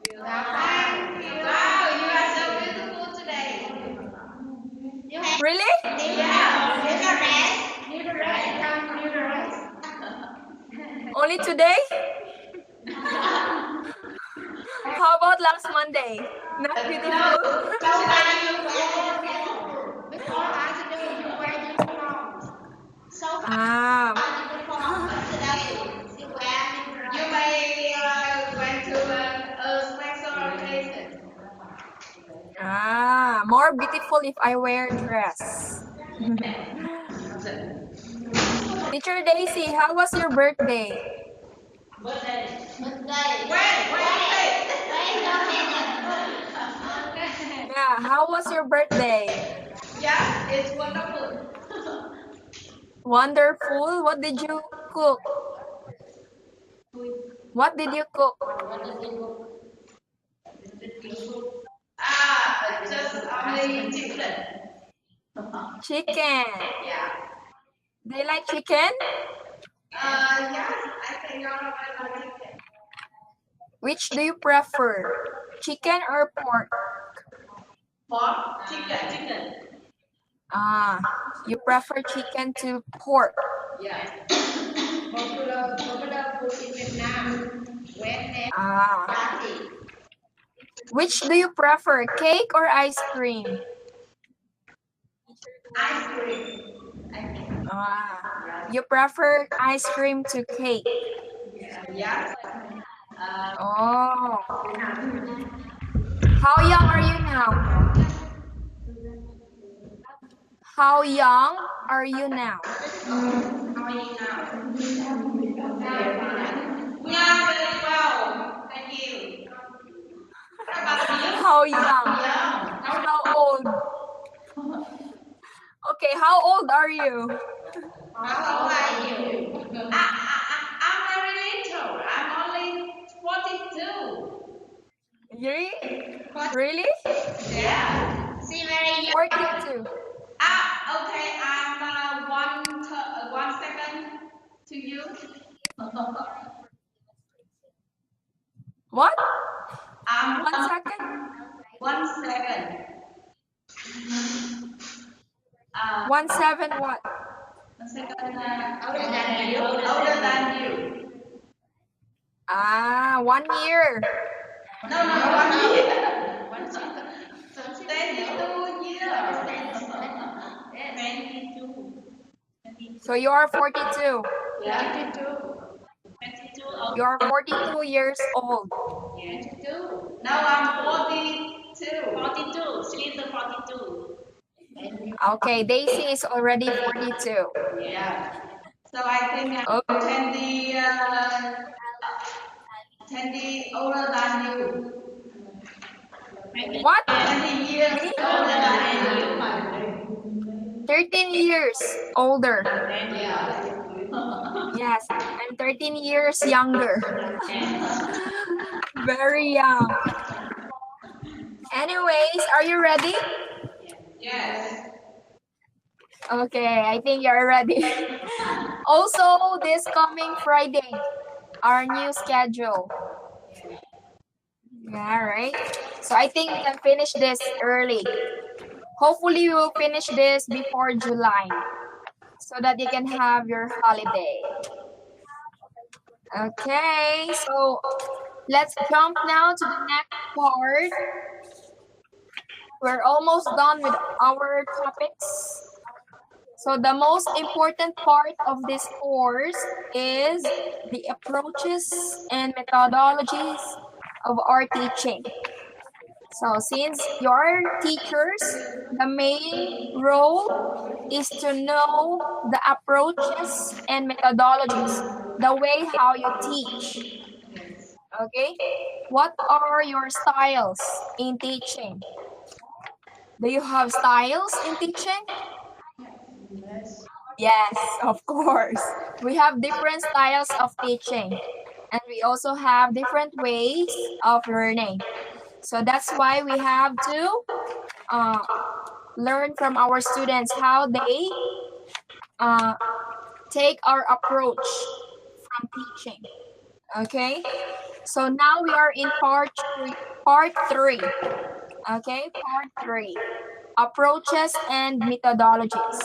Thank you. Wow, you are so beautiful today. Really? Yeah. Need a rest. Come, need a rest. Only today? How about last Monday? Not beautiful? Today you wear uniform. Before afternoon you wear uniform. So Ah, uniform. But today you wear. You may went to a special occasion. more beautiful if I wear dress. Teacher Daisy, how was your birthday? Birthday. When? Yeah, how was your birthday? Yeah, it's wonderful. Wonderful. What did you cook? What did you cook? Just only chicken. Chicken. Yeah. Do you like chicken? Yes, I think all of us like chicken. Which do you prefer? Chicken or pork? Pork, chicken. Ah, you prefer chicken to pork. Yeah. Popular food in Vietnam. When Ah, party. which do you prefer, cake or ice cream? Ice cream. You prefer ice cream to cake. Yes. Oh, how young are you now? How young are you now? How are you now? We are very well. Thank you. What about you? How young? Young. How old? Okay, how old are you? How old are you? I'm very little. I'm only 42. Really? Yeah. See, very young. 42. Okay. I'm 1 second to you. What? I'm 1 second? 1 second. 17 what? 1 second. Older than you. Older than you. Ah, 1 year. No, 1 year. 1 second. 22 years. 22. So you are 42. Yeah. 22. You are 42 years old. Yeah. 22. Now I'm 42. 42. She's 42. Okay, Daisy is already 42. Yeah. So I think I'm Okay. 20 older than you. What? 20 years Me? older than you. 13 years older. Yeah. Yes, I'm 13 years younger. Very young. Anyways, are you ready? Yes. Okay, I think you're ready. Also, this coming Friday, our new schedule. Yeah, right? So I think we can finish this early. Hopefully, we will finish this before July so that you can have your holiday. Okay, so let's jump now to the next part. We're almost done with our topics. So the most important part of this course is the approaches and methodologies of our teaching. So since you're teachers, the main role is to know the approaches and methodologies, the way how you teach. Okay? What are your styles in teaching? Do you have styles in teaching? Yes, of course. We have different styles of teaching, and we also have different ways of learning. So that's why we have to learn from our students how they take our approach from teaching. Okay? So now we are in part 3. Okay, part 3. Approaches and methodologies.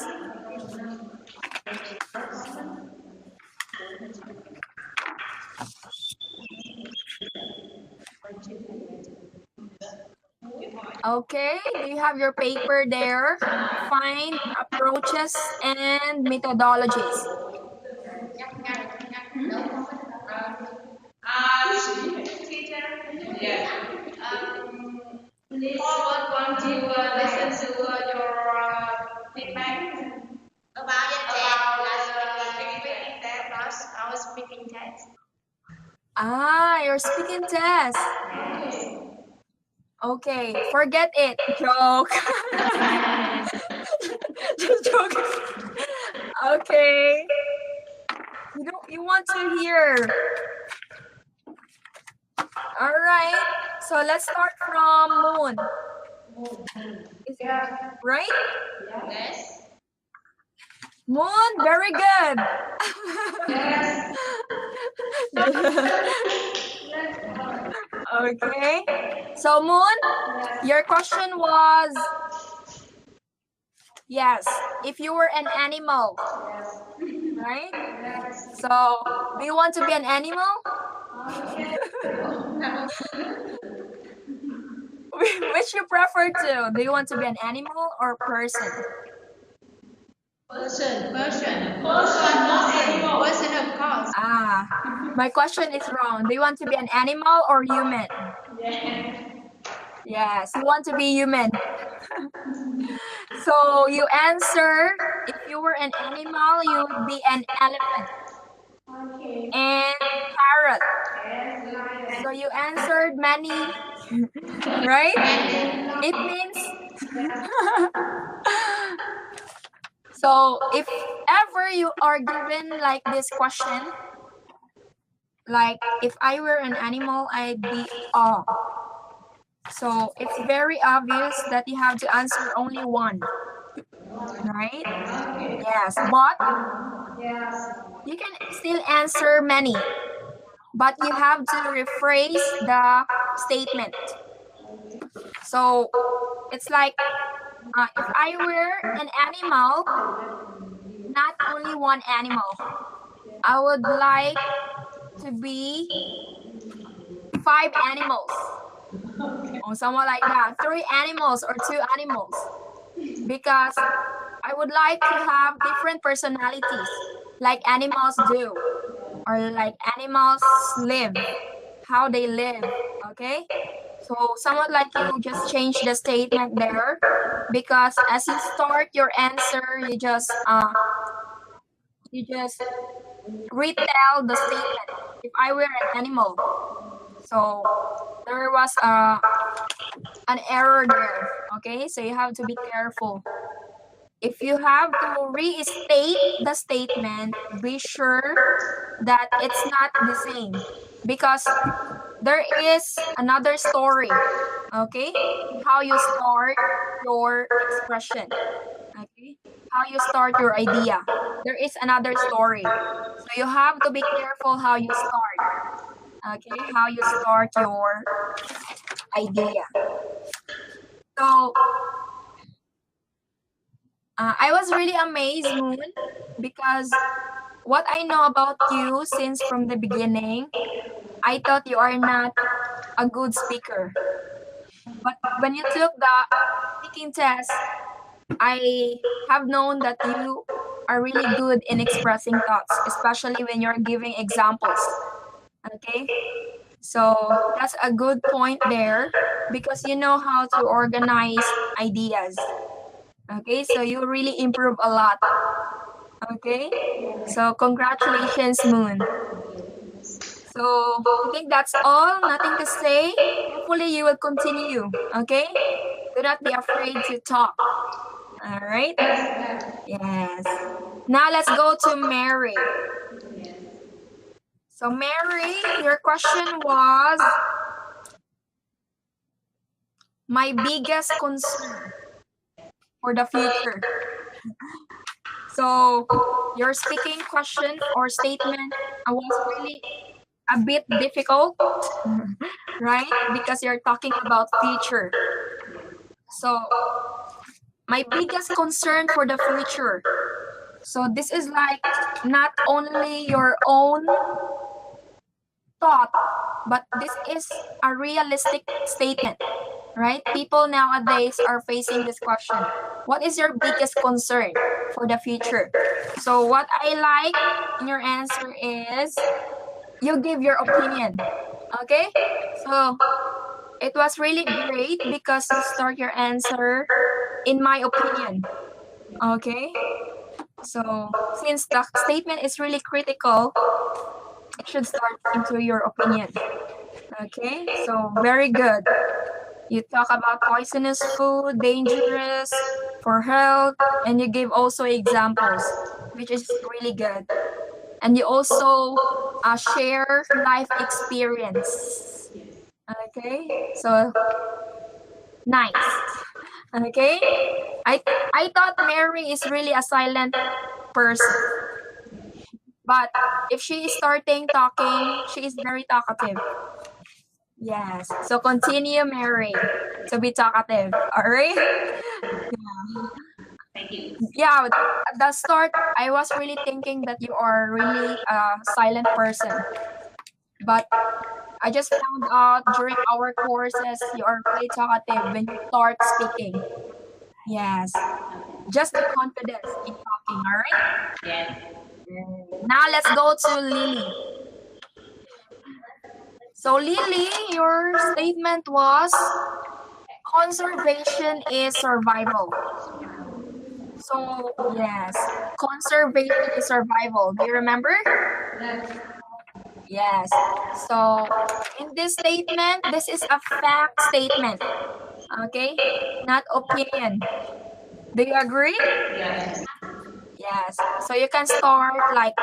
Okay, do you have your paper there? Find approaches and methodologies. Teacher, yeah. Forward want to listen to your feedback about the speaking test, our speaking test. Ah, your speaking test. Okay, forget it. Joke. Just joking. Okay. You want to hear. All right. So let's start from Moon. Is it right? Yes. Moon, very good. Okay. So Moon, your question was yes, if you were an animal, right? So, do you want to be an animal? Which you prefer to? Do you want to be an animal or person? Person, not animal. Person, of course. Ah, my question is wrong. Do you want to be an animal or human? Yes, you want to be human. So you answer, if you were an animal, you would be an elephant and parrot. So you answered many, right? It means so if ever you are given like this question, like if I were an animal, I'd be oh. So it's very obvious that you have to answer only one, right? Yes, but you can still answer many, but you have to rephrase the statement. So it's like if I were an animal, not only one animal, I would like to be 5 animals or somewhat like that, 3 animals or 2 animals, because I would like to have different personalities like animals do, or like animals live, how they live. Okay, so somewhat like you just change the statement there, because as you start your answer, you just retell the statement. If I were an animal, so there was an error there. Okay, so you have to be careful. If you have to restate the statement, be sure that it's not the same, because there is another story. Okay, how you start your expression. Okay, how you start your idea. There is another story. So you have to be careful how you start. Okay, how you start your idea. So I was really amazed, Moon, because what I know about you since from the beginning, I thought you are not a good speaker. But when you took the speaking test, I have known that you are really good in expressing thoughts, especially when you're giving examples. Okay? So that's a good point there, because you know how to organize ideas. Okay? So you really improve a lot. Okay? So congratulations, Moon. So I think that's all. Nothing to say. Hopefully you will continue. Okay? Do not be afraid to talk. All right? Yes. Now let's go to Mary. So Mary, your question was my biggest concern for the future. So your speaking question or statement was really a bit difficult, right? Because you're talking about future. So my biggest concern for the future. So this is like not only your own thought, but this is a realistic statement, right? People nowadays are facing this question. What is your biggest concern for the future? So what I like in your answer is you give your opinion. Okay? So it was really great because you start your answer in my opinion. Okay? So since the statement is really critical, it should start into your opinion. Okay? So very good. You talk about poisonous food, dangerous for health, and you give also examples, which is really good. And you also share life experience. Okay, so nice. Okay, I thought Mary is really a silent person, but if she is starting talking, she is very talkative. Yes. So continue, Mary, to be talkative. All right. Thank you. Yeah. At the start, I was really thinking that you are really a silent person, but I just found out during our courses you are really talkative when you start speaking. Yes. Just the confidence in talking. All right. Yes. Now let's go to Lily. So Lily, your statement was conservation is survival. So yes, conservation is survival. Do you remember? Yes. So in this statement, this is a fact statement. Okay? Not opinion. Do you agree? Yes. Yes. So you can start like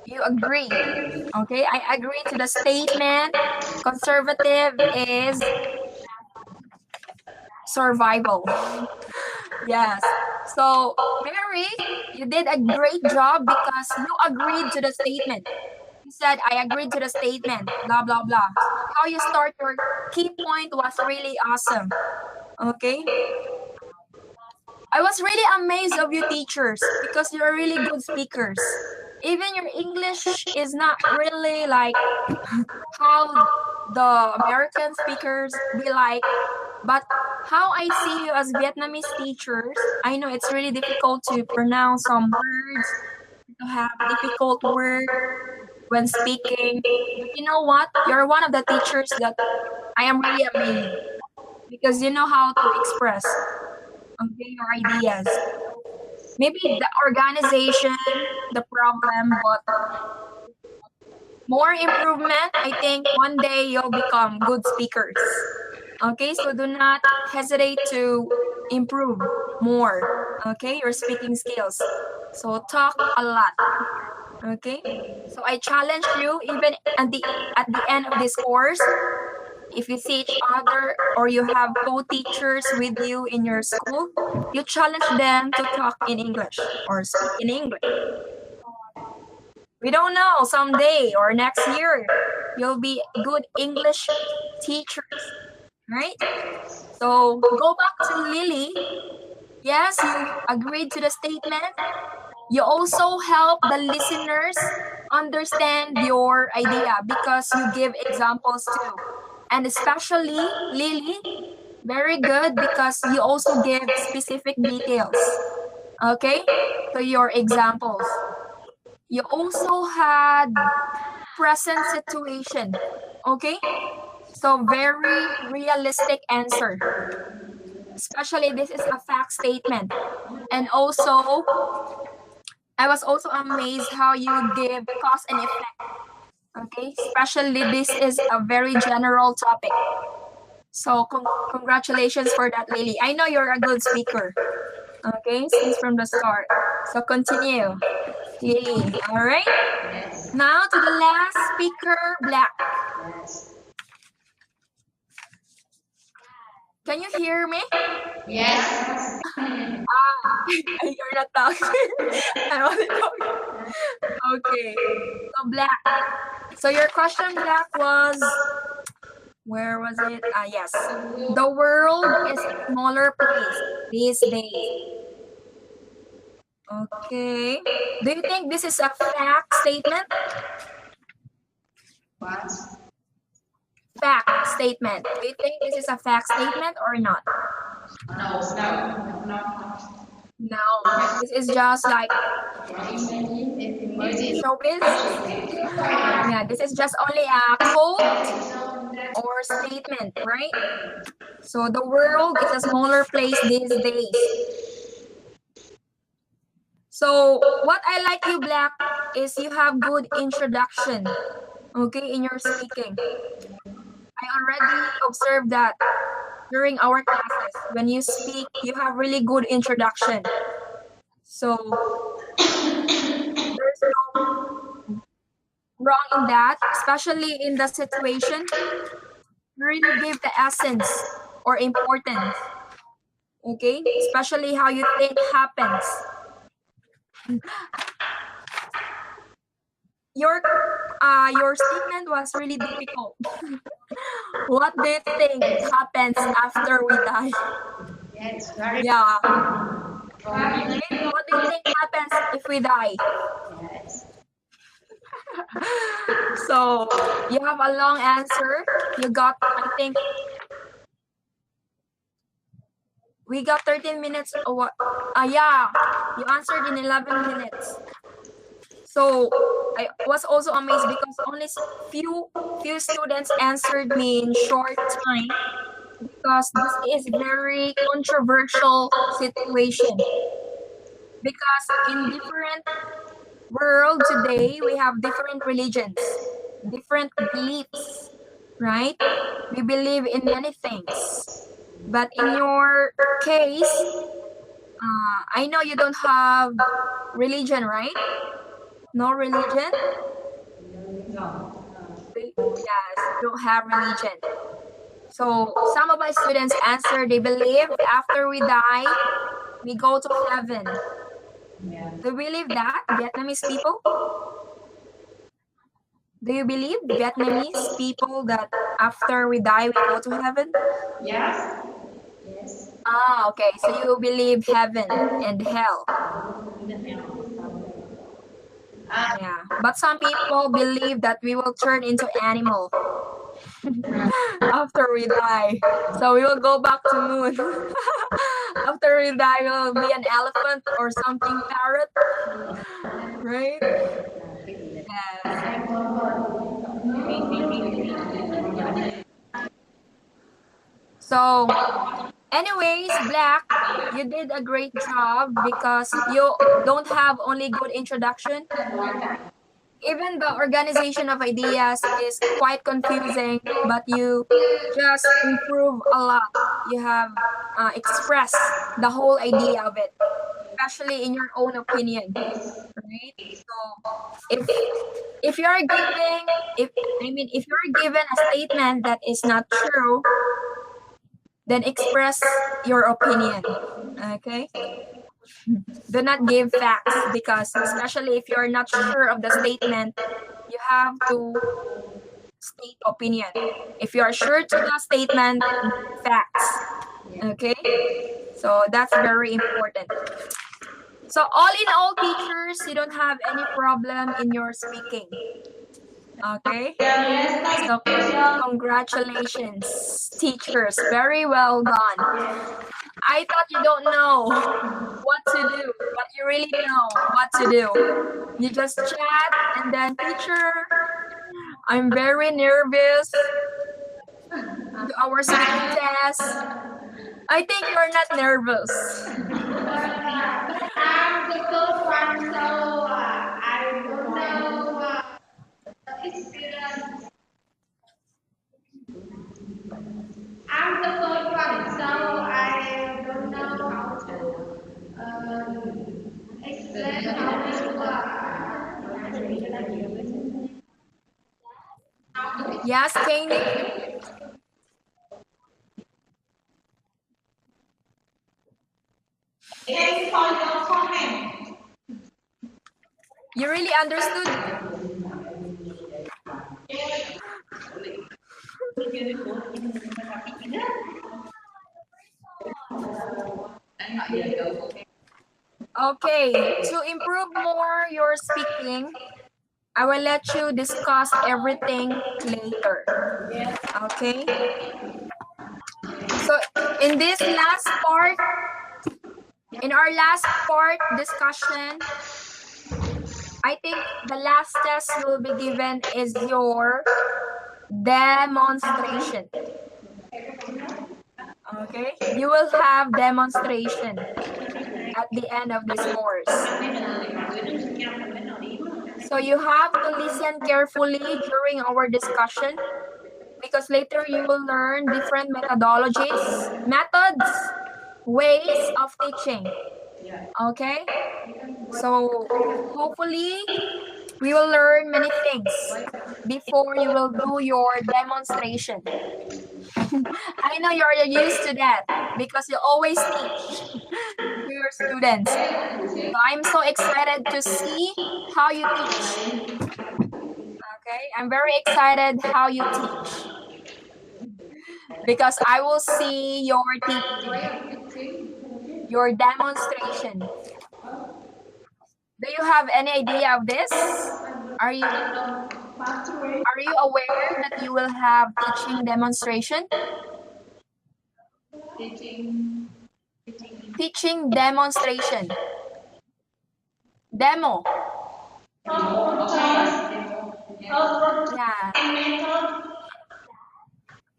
you agree. Okay? I agree to the statement. Conservative is survival. Yes. So, Mary, you did a great job because you agreed to the statement. You said, I agreed to the statement, blah, blah, blah. How you start your key point was really awesome. Okay? I was really amazed of you teachers because you're really good speakers. Even your English is not really like how the American speakers be like, but how I see you as Vietnamese teachers, I know it's really difficult to pronounce some words, to have difficult words when speaking. But you know what? You're one of the teachers that I am really amazed because you know how to express your ideas. Maybe the organization, the problem, but more improvement. I think one day you'll become good speakers. Okay, so do not hesitate to improve more. Okay, your speaking skills. So talk a lot. Okay, so I challenge you even at the end of this course. If you see each other or you have co-teachers with you in your school, you challenge them to talk in English or speak in English. We don't know, someday or next year, you'll be good English teachers, right? So go back to Lily. Yes, you agreed to the statement. You also help the listeners understand your idea because you give examples too. And especially Lily, very good because you also give specific details. Okay? To your examples. You also had present situation. Okay? So very realistic answer. Especially this is a fact statement. And also, I was also amazed how you give cause and effect. Okay? Especially this is a very general topic. So congratulations for that, Lily. I know you're a good speaker. Okay? Since from the start. So continue. Lily. Alright? Now to the last speaker, Black. Can you hear me? Yes. You're not talking. I wasn't talking. Okay. So Black. So your question, Jack, was, where was it? Yes. The world is a smaller place these days. Okay. Do you think this is a fact statement? What? Fact statement. Do you think this is a fact statement or not? No, no, no. No. This is just like Imagine. showbiz. Yeah, this is just only a quote or statement, right? So the world is a smaller place these days. So what I like you, Black, is you have good introduction, okay, in your speaking. I already observed that during our classes, when you speak, you have really good introduction. So there's no wrong in that, especially in the situation. You really give the essence or importance, okay? Especially how you think happens. Your statement was really difficult. What do you think happens after we die? Yes, very Yeah. right. Right? What do you think happens if we die? Yes. So you have a long answer. You got, I think, we got 13 minutes or what? Yeah, you answered in 11 minutes. So I was also amazed because only few students answered me in short time because this is very controversial situation. Because in different world today, we have different religions, different beliefs, right? We believe in many things. But in your case, I know you don't have religion, right? No religion? Yes, you don't have religion. So some of my students answer they believe after we die, we go to heaven. Do you believe that, Vietnamese people? Do you believe Vietnamese people that after we die, we go to heaven? Yes. Yes. Okay. So you believe heaven and hell. Yeah. But some people believe that we will turn into animal after we die. So we will go back to moon. After we die, we'll be an elephant or something parrot. Right? Yes. So anyways, Black, you did a great job because you don't have only good introduction. Even the organization of ideas is quite confusing, but you just improve a lot. You have expressed the whole idea of it, especially in your own opinion, right? So if you're giving, if you're given a statement that is not true, then express your opinion. Okay? Do not give facts because especially if you're not sure of the statement, you have to state opinion. If you are sure to the statement, facts. Okay? So that's very important. So all in all, teachers, you don't have any problem in your speaking. Okay? So congratulations, teachers. Very well done. I thought you don't know what to do, but you really know what to do. You just chat and then, teacher, I'm very nervous to our speaking test. I think you're not nervous. I'm the third one, so I don't know experience. I'm the third one, so I don't know how to explain how to. Yes, Kanye? Thanks for your comment. You really understood? Okay, to improve more your speaking, I will let you discuss everything later. Okay? So in this last part, in our last part discussion, I think the last test you will be given is your demonstration. Okay? You will have demonstration at the end of this course. So you have to listen carefully during our discussion because later you will learn different methods, ways of teaching. Okay? So hopefully we will learn many things before you will do your demonstration. I know you're used to that because you always teach to your students. So I'm so excited to see how you teach. Okay, I'm very excited how you teach because I will see your teaching, your demonstration. Do you have any idea of this? Are you aware that you will have teaching demonstration? Teaching demonstration. Demo. Yeah.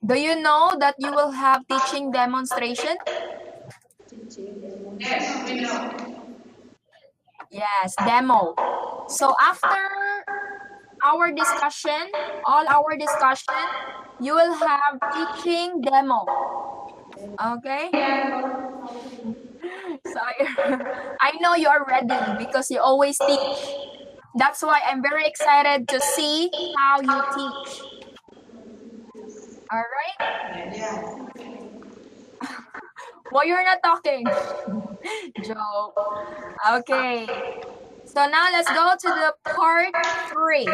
Do you know that you will have teaching demonstration? Yes, demo. So after our discussion, all our discussion, you will have teaching demo. Okay? So I know you are ready because you always teach. That's why I'm very excited to see how you teach. All right? Well, you're not talking. Joke. Okay. So now let's go to the part 3.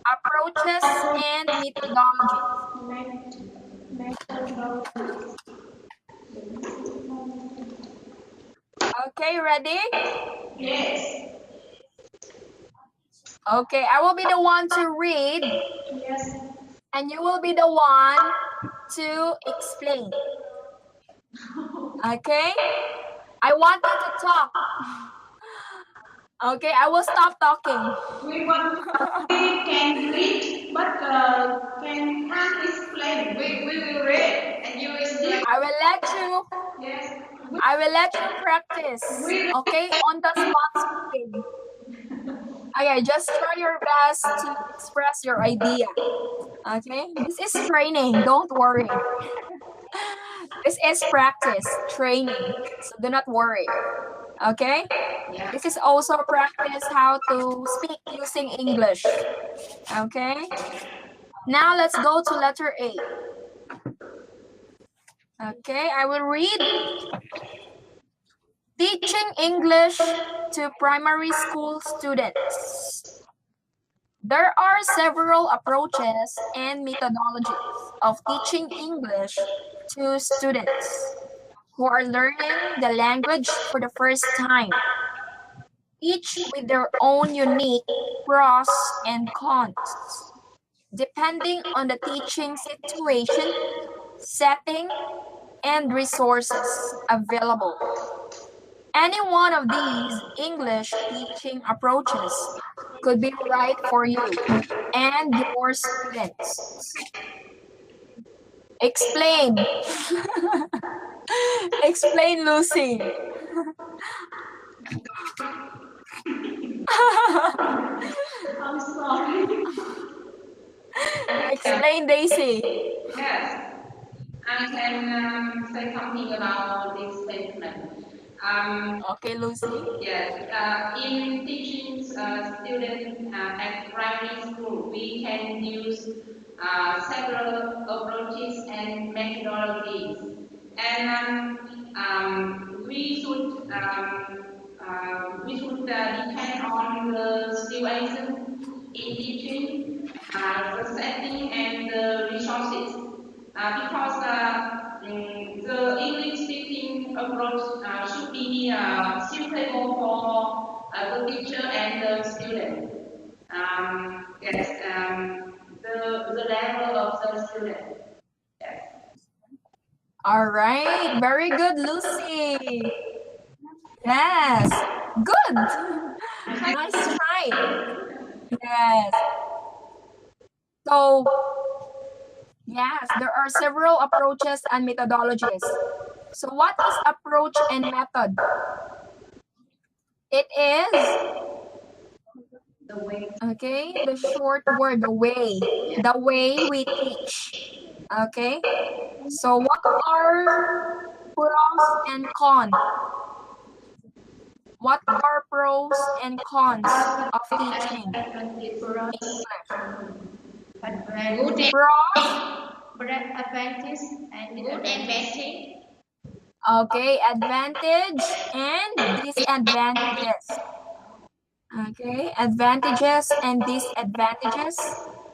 Approaches and methodologies. Okay, ready? Yes. Okay, I will be the one to read. Yes. And you will be the one to explain. Okay? I want you to talk. Okay, I will stop talking. We can read, but can't explain. We will read, and you explain. I will let you. Yes. I will let you practice. Okay, on the spot speaking. Okay, just try your best to express your idea. Okay, this is training. Don't worry. This is practice, training. So do not worry. Okay? This is also practice how to speak using English. Okay? Now let's go to letter A. Okay, I will read. Teaching English to primary school students. There are several approaches and methodologies of teaching English to students who are learning the language for the first time, each with their own unique pros and cons, depending on the teaching situation, setting, and resources available. Any one of these English teaching approaches could be right for you and your students. Explain. Explain, Lucy. I'm sorry. Explain, Daisy. Yes. I can say something about this statement. Okay, Lucy. Yes, in teaching students at primary school, we can use several approaches and methodologies, and we should depend on the situation in teaching. the setting and the resources. Because the English speaking approach should be suitable for the teacher and the student. Yes, the level of the student. Yes. All right, very good, Lucy. Yes, good. Nice try. Yes. So, yes, there are several approaches and methodologies. So, what is approach and method? It is, The way. okay, the short word, the way we teach. Okay, so what are pros and cons? What are pros and cons of teaching English? Good Pros, advantage and good and bad. okay, advantage and disadvantages. Okay, advantages and disadvantages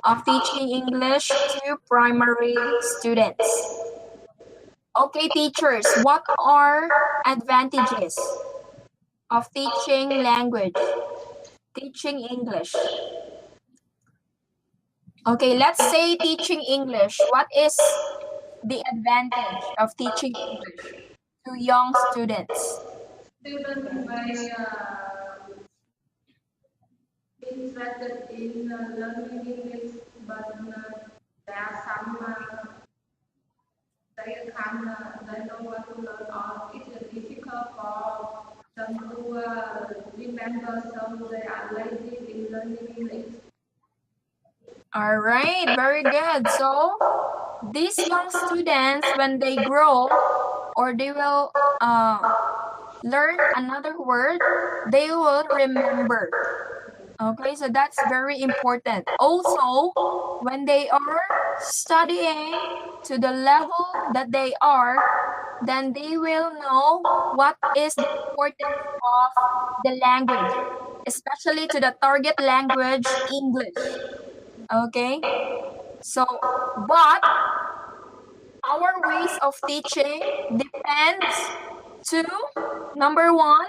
of teaching English to primary students. Okay, teachers, what are advantages of teaching language, teaching English? Okay, let's say teaching English. What is the advantage of teaching English to young students? Students may interested in learning English, but there are some they don't want to learn or it's difficult for them to remember, so they are lazy in learning English. All right, very good. So, these young students, when they grow or they will learn another word, they will remember. Okay, so that's very important. Also, when they are studying to the level that they are, then they will know what is the importance of the language, especially to the target language, English. Okay, so, but our ways of teaching depends to number one,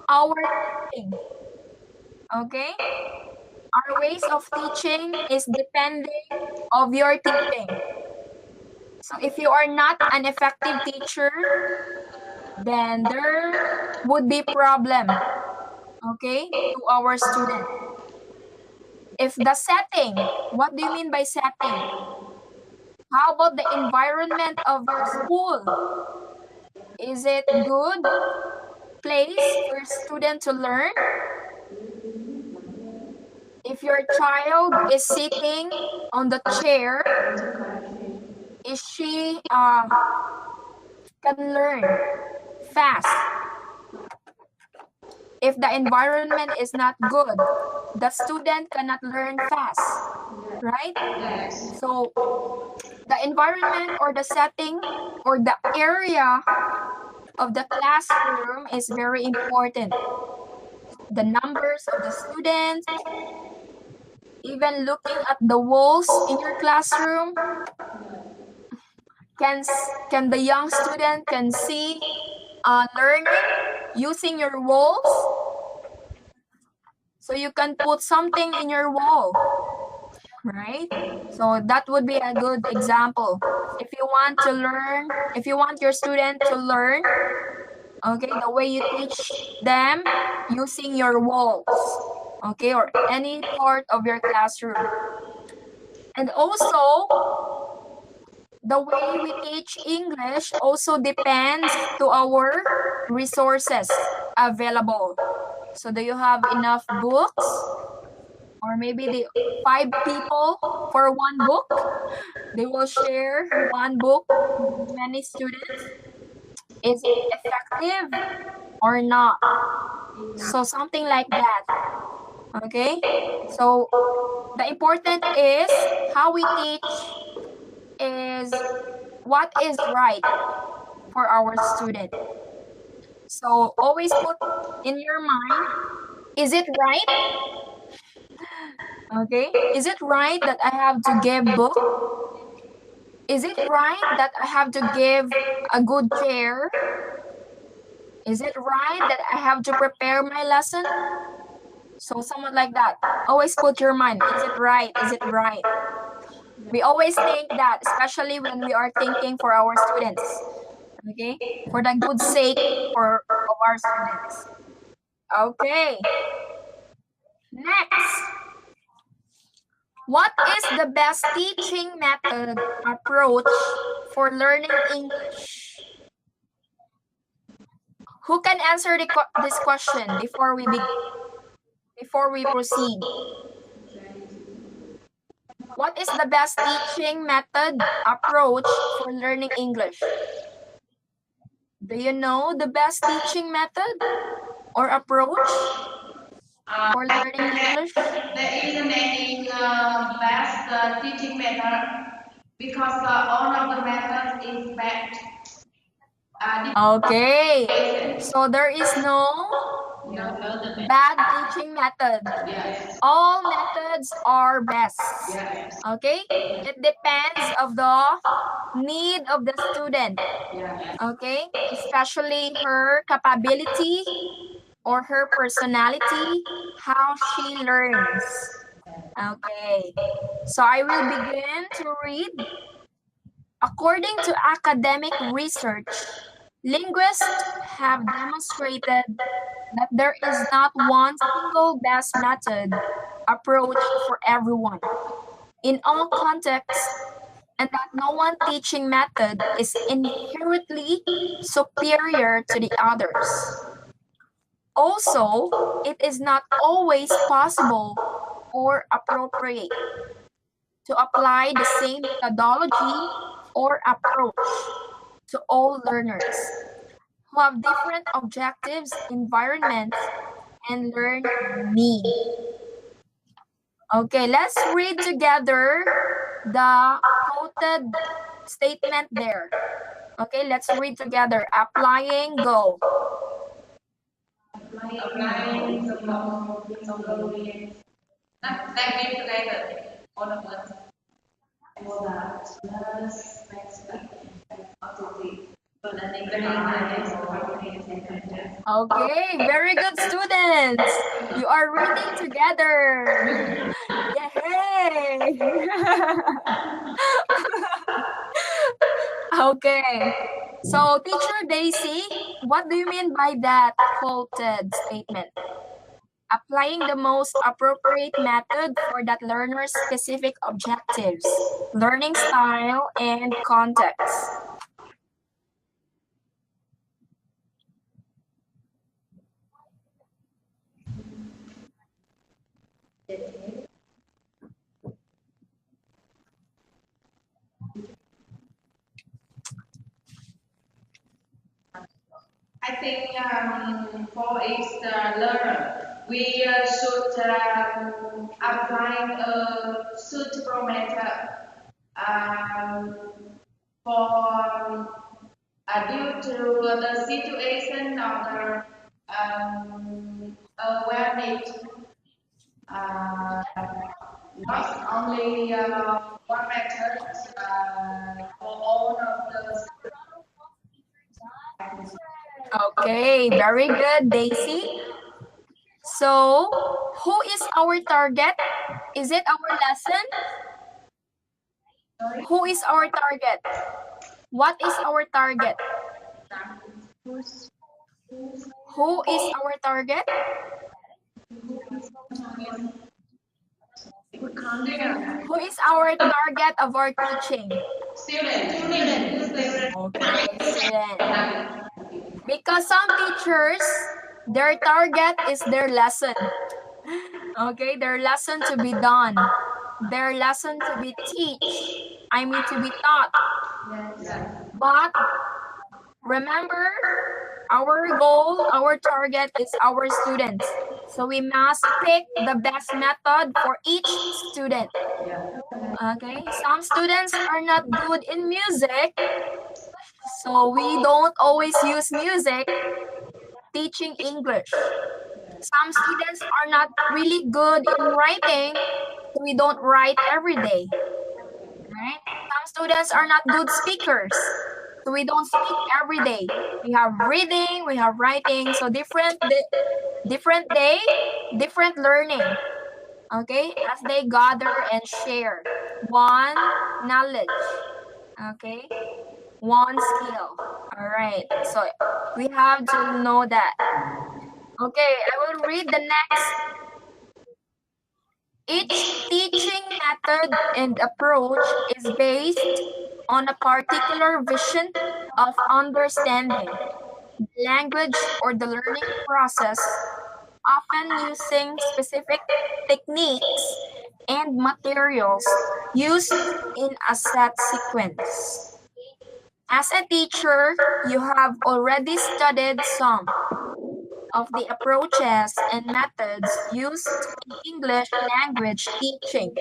our teaching. Okay, our ways of teaching is depending of your teaching. So if you are not an effective teacher, then there would be problem, okay, to our student. If the setting, what do you mean by setting? How about the environment of your school? Is it good place for a student to learn? If your child is sitting on the chair, is she can learn fast? If the environment is not good, the student cannot learn fast, right? Yes. So the environment or the setting or the area of the classroom is very important. The numbers of the students, even looking at the walls in your classroom, can the young student can see learning using your walls? So you can put something in your wall, right? So that would be a good example. If you want to learn, if you want your student to learn, okay, the way you teach them using your walls, okay, or any part of your classroom. And also, the way we teach English also depends to our resources available. So do you have enough books? Or maybe the 5 people for one book? They will share one book with many students. Is it effective or not? So something like that. Okay? So the important is how we teach is what is right for our student. So always put in your mind, is it right? Okay, is it right that I have to give book? Is it right that I have to give a good chair? Is it right that I have to prepare my lesson? So somewhat like that. Always put your mind, is it right? Is it right? We always think that, especially when we are thinking for our students. Okay? For the good sake of our students. Okay. Next. What is the best teaching method approach for learning English? Who can answer this question before we proceed? What is the best teaching method approach for learning English? Do you know the best teaching method or approach for learning English? There isn't any best teaching method because all of the methods is bad. Okay, so there is no bad teaching method. Yes. All methods are best. Yes. Okay, it depends of the need of the student. Yes. Okay, especially her capability or her personality, how she learns. Okay, so I will begin to read. According to academic research, linguists have demonstrated that there is not one single best method approach for everyone in all contexts, and that no one teaching method is inherently superior to the others. Also, it is not always possible or appropriate to apply the same methodology or approach to all learners who have different objectives, environments, and learning needs. Okay, let's read together the quoted statement there. Okay, let's read together. Applying, go. Applying the law slowly. Not that we together. All of us. For that, let's expect authority. But I think Okay, very good students. You are reading together. Yay! Okay. So, Teacher Daisy, what do you mean by that quoted statement? Applying the most appropriate method for that learner's specific objectives, learning style, and context. I think for each learner, we should apply a suitable method um, for due to the situation or the awareness. Uh, Not only one method for all of the. Okay, very good, Daisy. So, who is our target? Is it our lesson? Who is our target? What is our target? Who is our target? Who is our target of our teaching? Student. Okay, student. Because some teachers, their target is their lesson. Okay, their lesson to be done. Their lesson to be to be taught. But remember, our goal, our target is our students. So we must pick the best method for each student. Okay, some students are not good in music, so we don't always use music teaching English. Some students are not really good in writing, we don't write every day, right? Some students are not good speakers, so we don't speak every day. We have reading, we have writing, so different day, different learning. Okay, as they gather and share one knowledge. Okay, one skill. All right, so we have to know that. Okay, I will read the next. Each teaching method and approach is based on a particular vision of understanding the language or the learning process, often using specific techniques and materials used in a set sequence. As a teacher, you have already studied some of the approaches and methods used in English language teaching.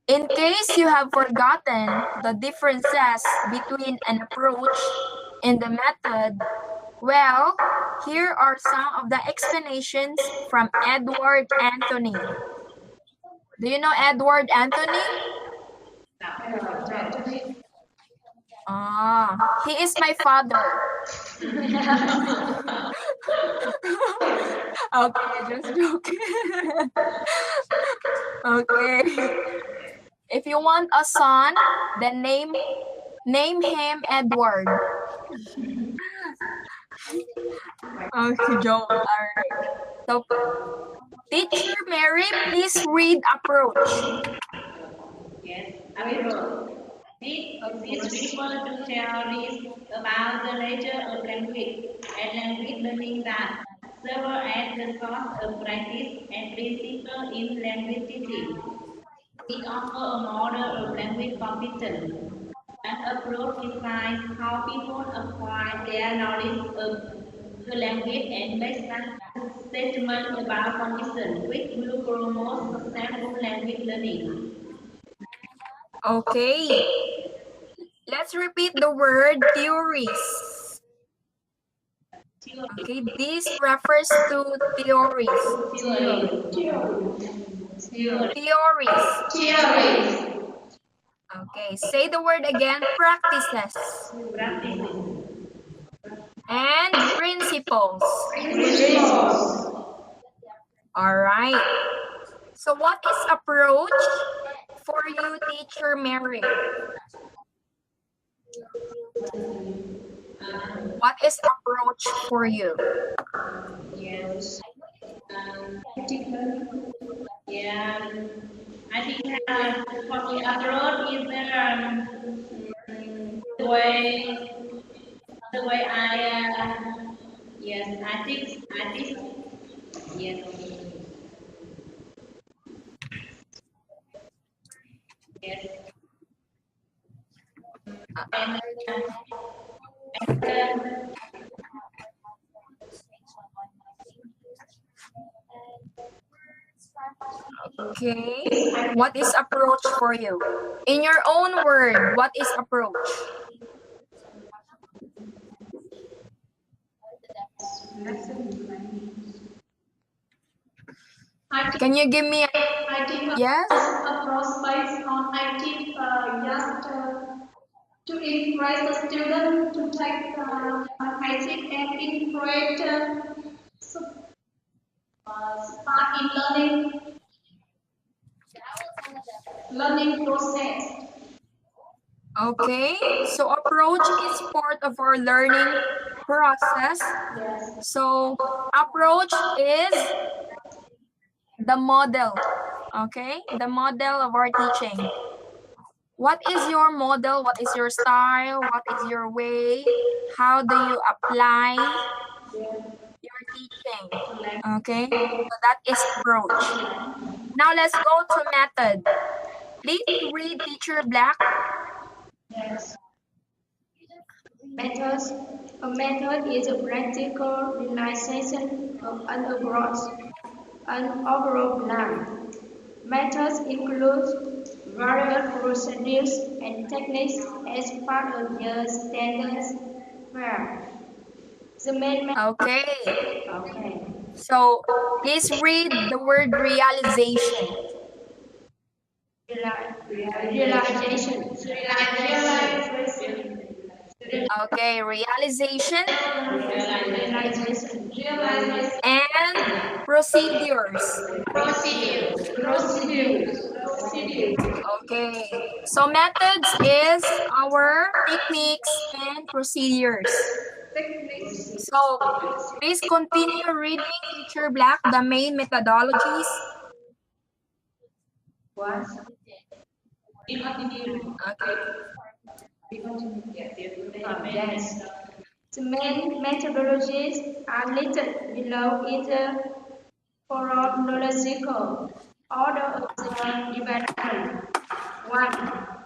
In case you have forgotten the differences between an approach and the method, well, here are some of the explanations from Edward Anthony. Do you know Edward Anthony? He is my father. Okay, just joking. Okay. If you want a son, then name him Edward. Okay, joke. Alright. So, Teacher Mary, please read approach. Yes, I will. This refer to theories about the nature of language and language learning that serve as the source of practice and principle in language teaching. It offers a model of language competence. An approach defines how people acquire their knowledge of the language and make statements about conditions which will promote successful language learning. Okay. Let's repeat the word theories. Okay, this refers to theories. Theories. Okay, say the word again, practices. And principles. All right. So what is approach for you, Teacher Mary? What is approach for you? Yes. Yeah. I think for the approach is way the way yes I think yes yes and uh, Okay. What is approach for you? In your own word, what is approach? Can you give me a I think yes? approach based on active just to encourage the student to take active and integrate part in learning process. Okay. So approach is part of our learning process. Yes. So approach is the model. Okay? The model of our teaching. What is your model? What is your style? What is your way? How do you apply your teaching? Okay? So that is approach. Now let's go to method. Please read Teacher Black. Yes. Methods. A method is a practical realization of an overall plan. Methods include various procedures and techniques as part of the standards where the main Okay. okay. So please read the word realization. Realization. Okay, realization Realization. and procedures. Okay, so methods is our techniques and procedures. So please continue reading, Teacher Black, the main methodologies. Okay. Yes. The main methodologies are listed below in the chronological order of the development. 1.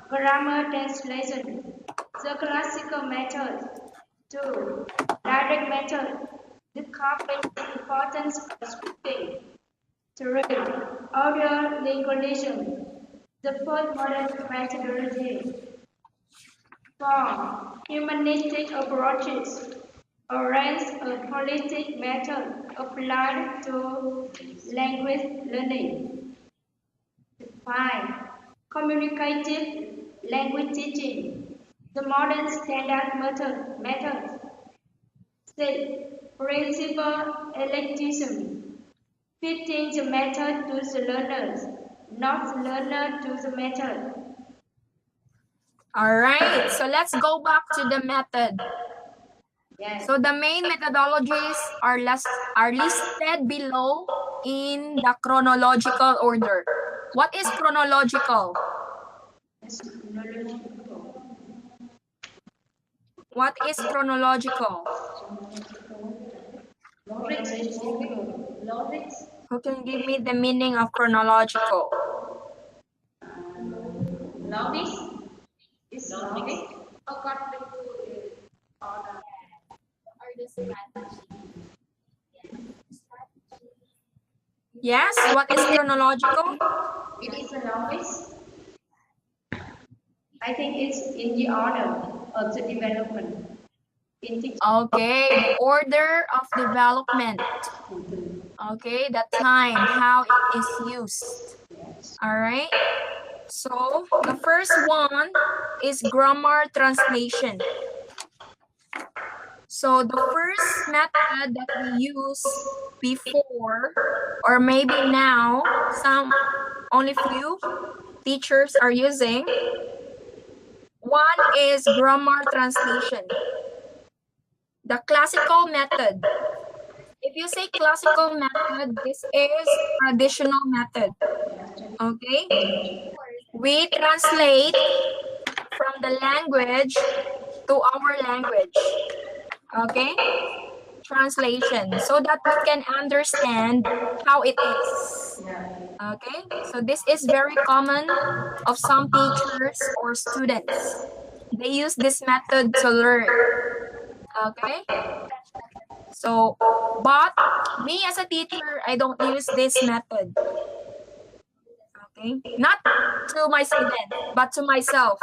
Grammar translation. The classical method. 2. Direct method. The complete importance of speaking. 3. Audio lingualism. The postmodern methodology. 4. Humanistic approaches. A range of holistic methods applied to language learning. 5. Communicative language teaching. The modern standard method. 6. Principal ellipticism. Fitting the method to the learners, not the learner to the method. All right, so let's go back to the method. Yes. So the main methodologies are listed below in the chronological order. What is chronological? What is chronological? Who can give me the meaning of chronological? Logic is logic according to order. Yes, what is chronological? It is a logic. I think it's in the order of the development. Okay, the order of development. Okay, the time, how it is used. All right. So the first one is grammar translation. So the first method that we use before, or maybe now, only few teachers are using. One is grammar translation. The classical method. If you say classical method, this is traditional method. Okay? We translate from the language to our language. Okay? Translation, so that we can understand how it is. Okay? So this is very common of some teachers or students. They use this method to learn. Okay? So, but me as a teacher, I don't use this method. Okay? Not to my student, but to myself.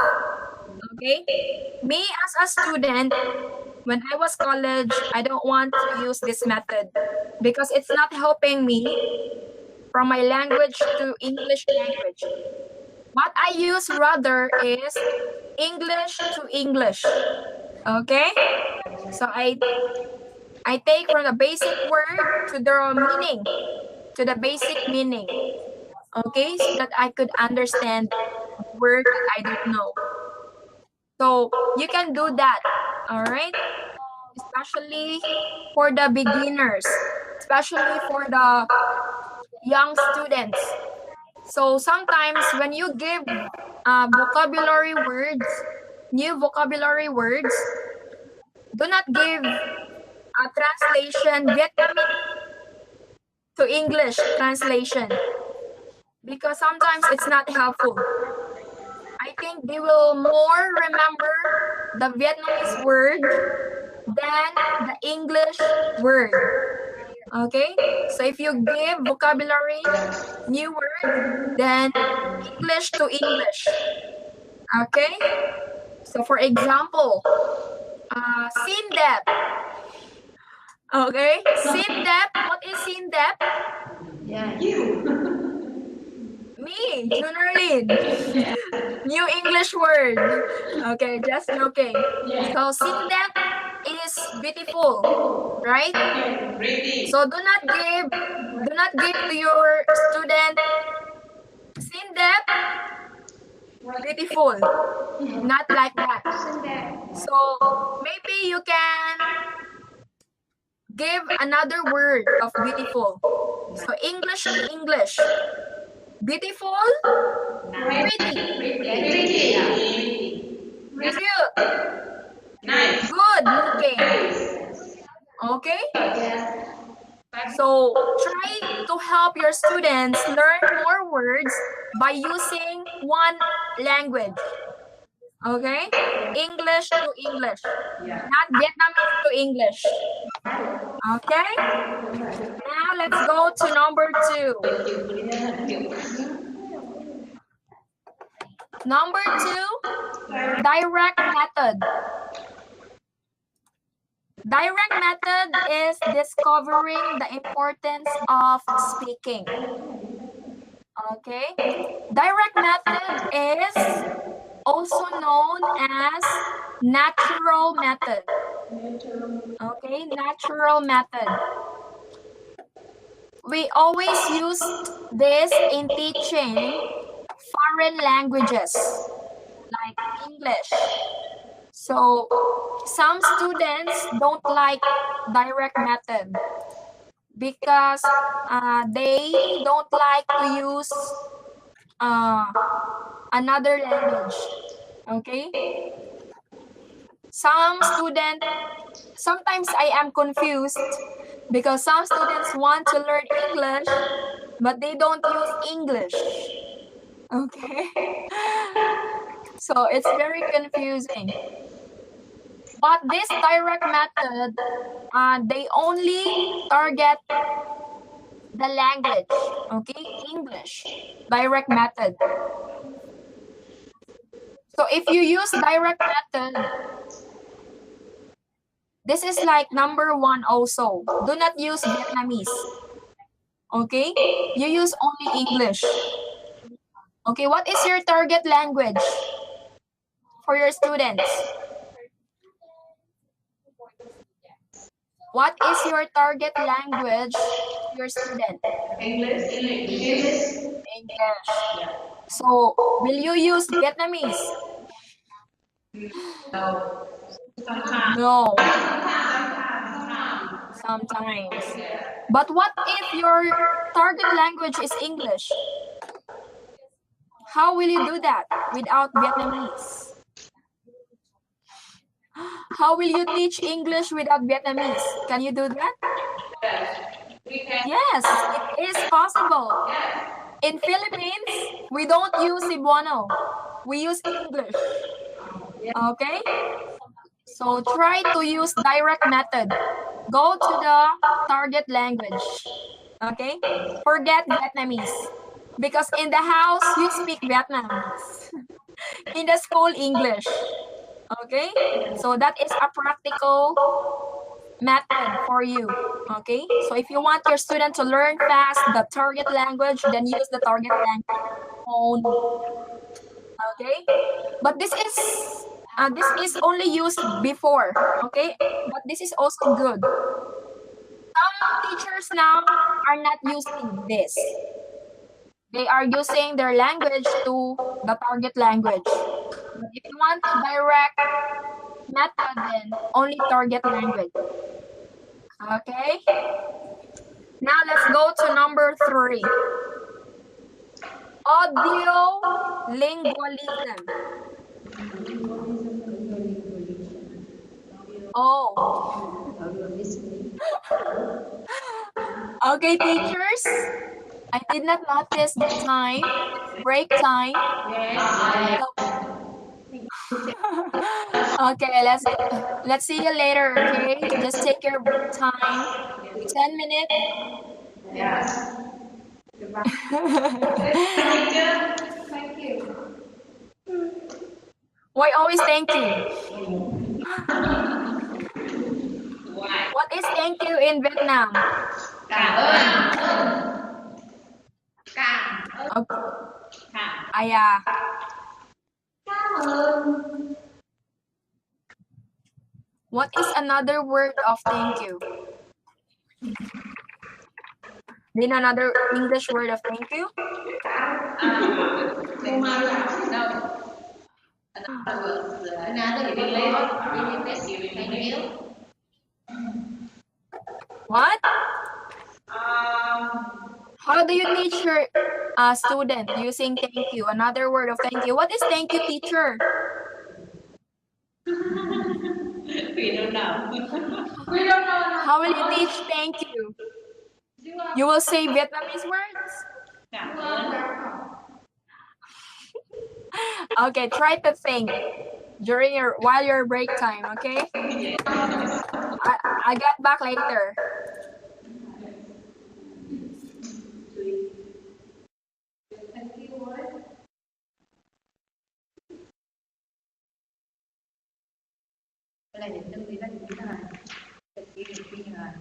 Okay? Me as a student, when I was college, I don't want to use this method because it's not helping me from my language to English language. What I use rather is English to English. Okay? So I take from the basic word to the meaning, to the basic meaning. Okay? So that I could understand the word that I don't know. So you can do that. All right? Especially for the beginners, especially for the young students. So sometimes when you give vocabulary words, new vocabulary words, do not give a translation Vietnamese to English translation because sometimes it's not helpful. I think they will more remember the Vietnamese word than the English word. Okay? So if you give vocabulary, new word, then English to English. Okay? So for example, scene depth. Okay? Scene depth. What is scene depth? Yeah. Me, Junarlin. New English word. Okay, just joking. So Sindep is beautiful, right? So do not give to your student Sindep beautiful. Not like that. So maybe you can give another word of beautiful. So English to English. Beautiful, pretty, cute, good looking. Okay? So try to help your students learn more words by using one language. Okay? English to English. Not Vietnamese to English. Okay? Now let's go to number 2. Number 2, direct method. Direct method is discovering the importance of speaking. Okay? Direct method is also known as natural method. Okay, natural method. We always use this in teaching foreign languages like English. So some students don't like direct method because they don't like to use another language. Okay? Sometimes I am confused because some students want to learn English, but they don't use English. Okay? So it's very confusing. But this direct method, they only target the language, okay? English, direct method. So if you use direct method, this is like number 1 also. Do not use Vietnamese. Okay? You use only English. Okay, what is your target language for your students? What is your target language for your student? English. So, will you use Vietnamese? No. Sometimes. But what if your target language is English? How will you do that without Vietnamese? How will you teach English without Vietnamese? Can you do that? Yes, it is possible. In Philippines, we don't use Cebuano. We use English. Okay? So try to use direct method. Go to the target language. Okay? Forget Vietnamese. Because in the house, you speak Vietnamese. In the school, English. Okay? So that is a practical method for you. Okay? So if you want your student to learn fast the target language, then use the target language only. Okay? But this is only used before. Okay? But this is also good. Some teachers now are not using this. They are using their language to the target language. But if you want to direct method, then only target language. Okay? Now let's go to number 3. Audio lingualism. Oh. Okay, teachers. I did not notice the time, break time. Okay, let's see you later, okay? Just take your time. 10 minutes. Yes. Thank you. Why always thank you? What is thank you in Vietnam? Cảm ơn. Okay. Aya. What is another word of thank you? Then another English word of thank you? What? How do you teach your student using thank you? Another word of thank you. What is thank you, teacher? We don't know. How will you teach thank you? You will say Vietnamese words? Okay, try to think during while your break time, okay? I get back later. Cái này thì là như thế này. Cái này.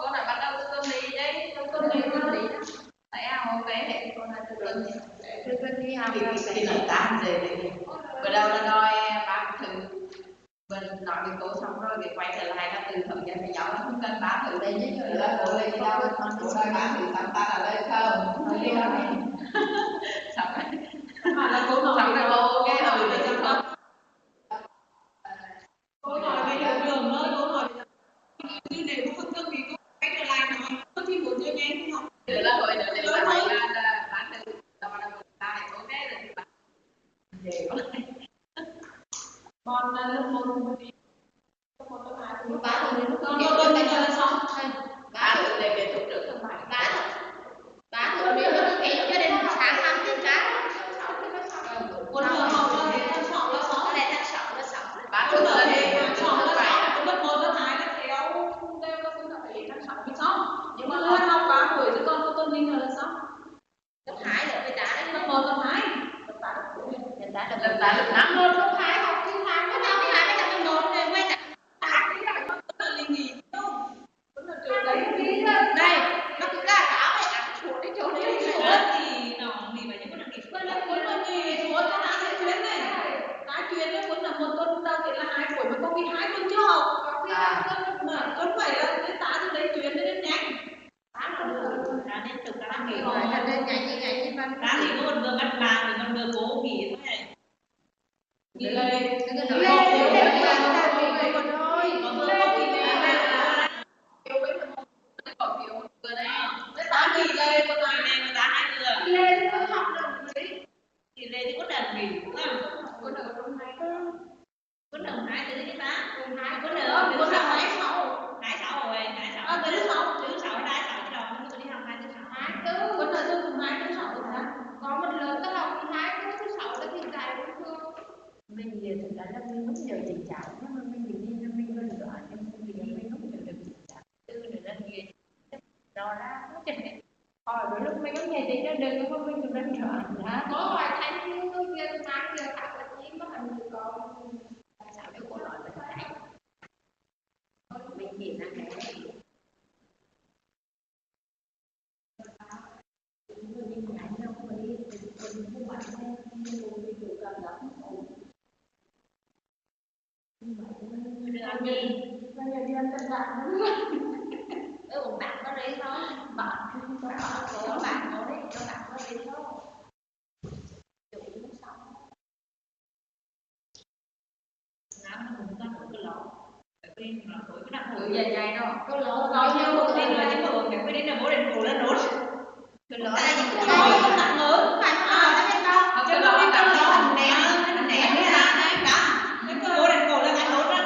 Con lại bắt đầu từ cơm đi đấy, cơm đi đó. Tại ao bé thì con là từ cơm đi hàng thì là tám giờ thì bắt đầu là nói ba thử mình nói cái câu xong rồi thì quay trở lại là từ thời gian thì giáo không cần ba thử đây chứ là cô lên đâu con cô nói ba thử tắm ta là đây không nói đi đâu này xong rồi mà là cô nói là cô cái rồi thì không cô nói cái đường đường thôi cô nói như để cô phân cơm thì cô quay trở lại nói có thì muốn chơi nhanh không học được là rồi để là bán thử là mà ta lại có cái là bán để con lớp một đi bán rồi lúc con bây giờ là xong bán rồi để kết thúc được không phải bán rồi nếu mà cái gia đình sáng ăn thì cá con vừa học rồi tháng 6 là 6 này tháng 6 là 6 bán rồi thì tháng 6 là 6 lớp 1 lớp 2 là theo theo các phương pháp tháng 6 thì xong nhưng mà con học 3 buổi chứ con có tuần linh là xong lớp 2 là 18 đến lớp 1 lớp 2 lớp 8 lớp 5 luôn lớp 2 học thứ hai lớp 2 mới là lớp 1 này quay lại đây nó cứ ra áo này ăn chuột đấy chỗ đấy thì nó vì vậy những con nghỉ suốt là cuốn là nghỉ suốt nó đã sẽ chuyến này hai chuyến đấy cuốn là một tuần ra thì là 2 buổi mà có khi 2 tuần chưa học mà tuần phải là đến tá từ đấy chuyến đến nhanh tá là được đã liên tục đã nghỉ rồi là lên nhanh như văn tá thì có vừa bắt vàng rồi còn vừa cố nghỉ thôi này nghỉ lên cái mình thì thực ra là mình không nhờ tình trạng nhưng mà mình đi mình gần đoạn nhưng mình không nhờ được tình trạng tư nữa là nghiền đó ra nó chạy đôi lúc mình không nhờ tình ra được nhưng mà mình cũng gần đoạn có hoài thanh như tôi kia mang giờ cả là chỉ mà hành được con sao để cô nói với thầy mình chỉ là cái mình đi nhảy nhau mình không bạn hay mình cũng cần lắm bây giờ đi ăn tân bạn một bạn có đấy không bạn không có bạn có đấy cho bạn có đấy không chủ xong ngắn mình ta cũng cái lỗ cái pin là với cái nặng hơi dài dài đâu cái lỗ nói nhau một cái là chứ mà cái pin là bố đèn cổ lên nốt cái lỗ này những cái lỗ không nặng lớn phải không đó hay không cái lỗ nặng lớn nè ra đấy đó cái bố đèn cổ lên cái nốt ra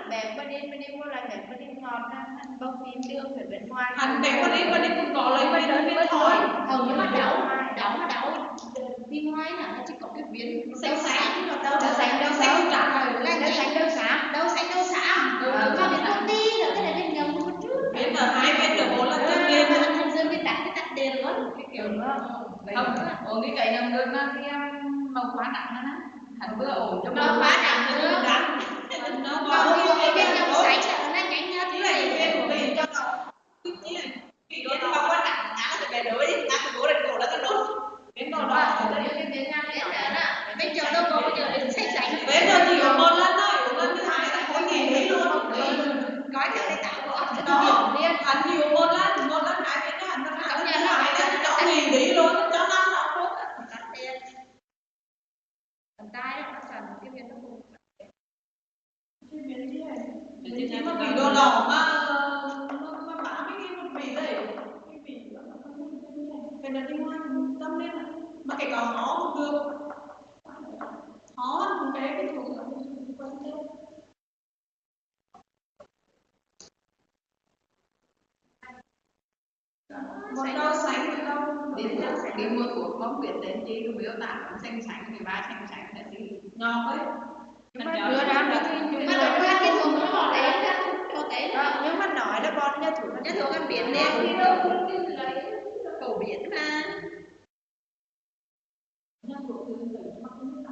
bẹp bên đi mua lại bẹp bên đi ngọt ăn bông phim đường phải bên ngoài ăn bẹp bên đi cũng có lấy bên thôi nhưng mà đậu bên ngoài là nó chỉ có cái viên xanh xanh đâu xanh đâu xả đâu xả mà bên công ty rồi cái này bên nhầm một chút bên ở hai bên được bốn là chân viên mà ăn thành dương bên tắt đèn luôn cái kiểu không cái cậy nhầm được nó cái màu quá nặng đó hẳn bữa ổn cho nó quá nặng nữa nó có cái bên nhầm xanh nó nhanh nhất này viên cho viên bao quát đẳng ngã thì bé đối đi ngã từ bố đến cổ là cái đốt đến cổ đó bên chồng đâu có bây giờ đến xanh xanh bên rồi chỉ có một lần thôi một lần thứ hai là mỗi ngày đấy luôn nói theo để tạo có ấp đó ăn nhiều một lần hai bên đó ăn thứ hai là cho nghỉ đi luôn cho năm là tốt bàn tay đó nó sần cái viên nó cũng chỉ có bị đồ đỏ mà nó bả mấy cái một vị đây cái vị cái này đi ngoan tâm lên mà cái còn nó không được nó cái thuộc quan trọng một đâu sánh đâu đến chắc sẽ đi mua của bóng biển đến chi cũng biểu tả bóng xanh sánh 13 xanh sánh là gì ngon ấy nhưng mà đưa ra mà nhưng mà nói ra cái thuộc nó bỏ đấy cho tế nhưng mà nói là con nhất thuộc ăn biển nè khi đâu cũng đi lấy cầu biển mà nhân thuộc từ từ nó cũng đã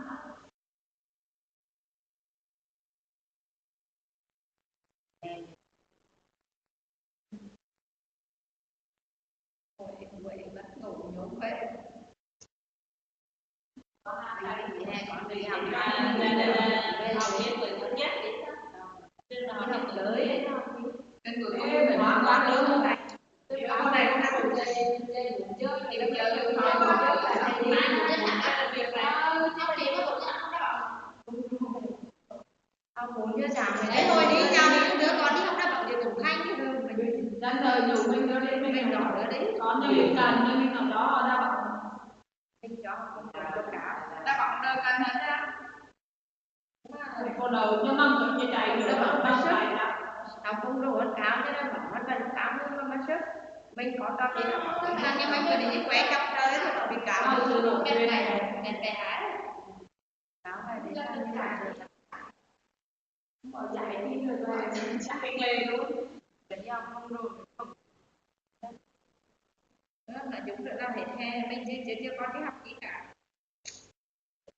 vậy bắt ngủ nhóm vậy cái này còn đi học học biết người thứ nhất đi học tới cái người có phải hóa quan lớn không này con này không ăn được chơi chơi thì bây giờ chơi chơi là thì ai việc là học thì nó cũng ăn đó học muốn cho giảm đấy thôi đi nhà mình đứa con đi học đã bảo thì cũng hay chứ mình đang đời nhiều mình nó đến mình nhỏ nữa đấy con như mình cần như mình ở đó đã bảo mình cho con cả đã bảo đời cần hết ra con đầu cho năm tuổi chia chạy nữa bảo năm tuổi học không đủ ăn cao cho nên bảo nó cần cao hơn mà sức mình có cho đi học là nhưng mấy người đi quét cặp trời thôi bị cao hơn rồi cái này hái cao này đi ra như này bỏ chạy đi rồi về chạy lên luôn để học không đủ đó là chúng được ra hết hè mình chưa có đi học kỹ cả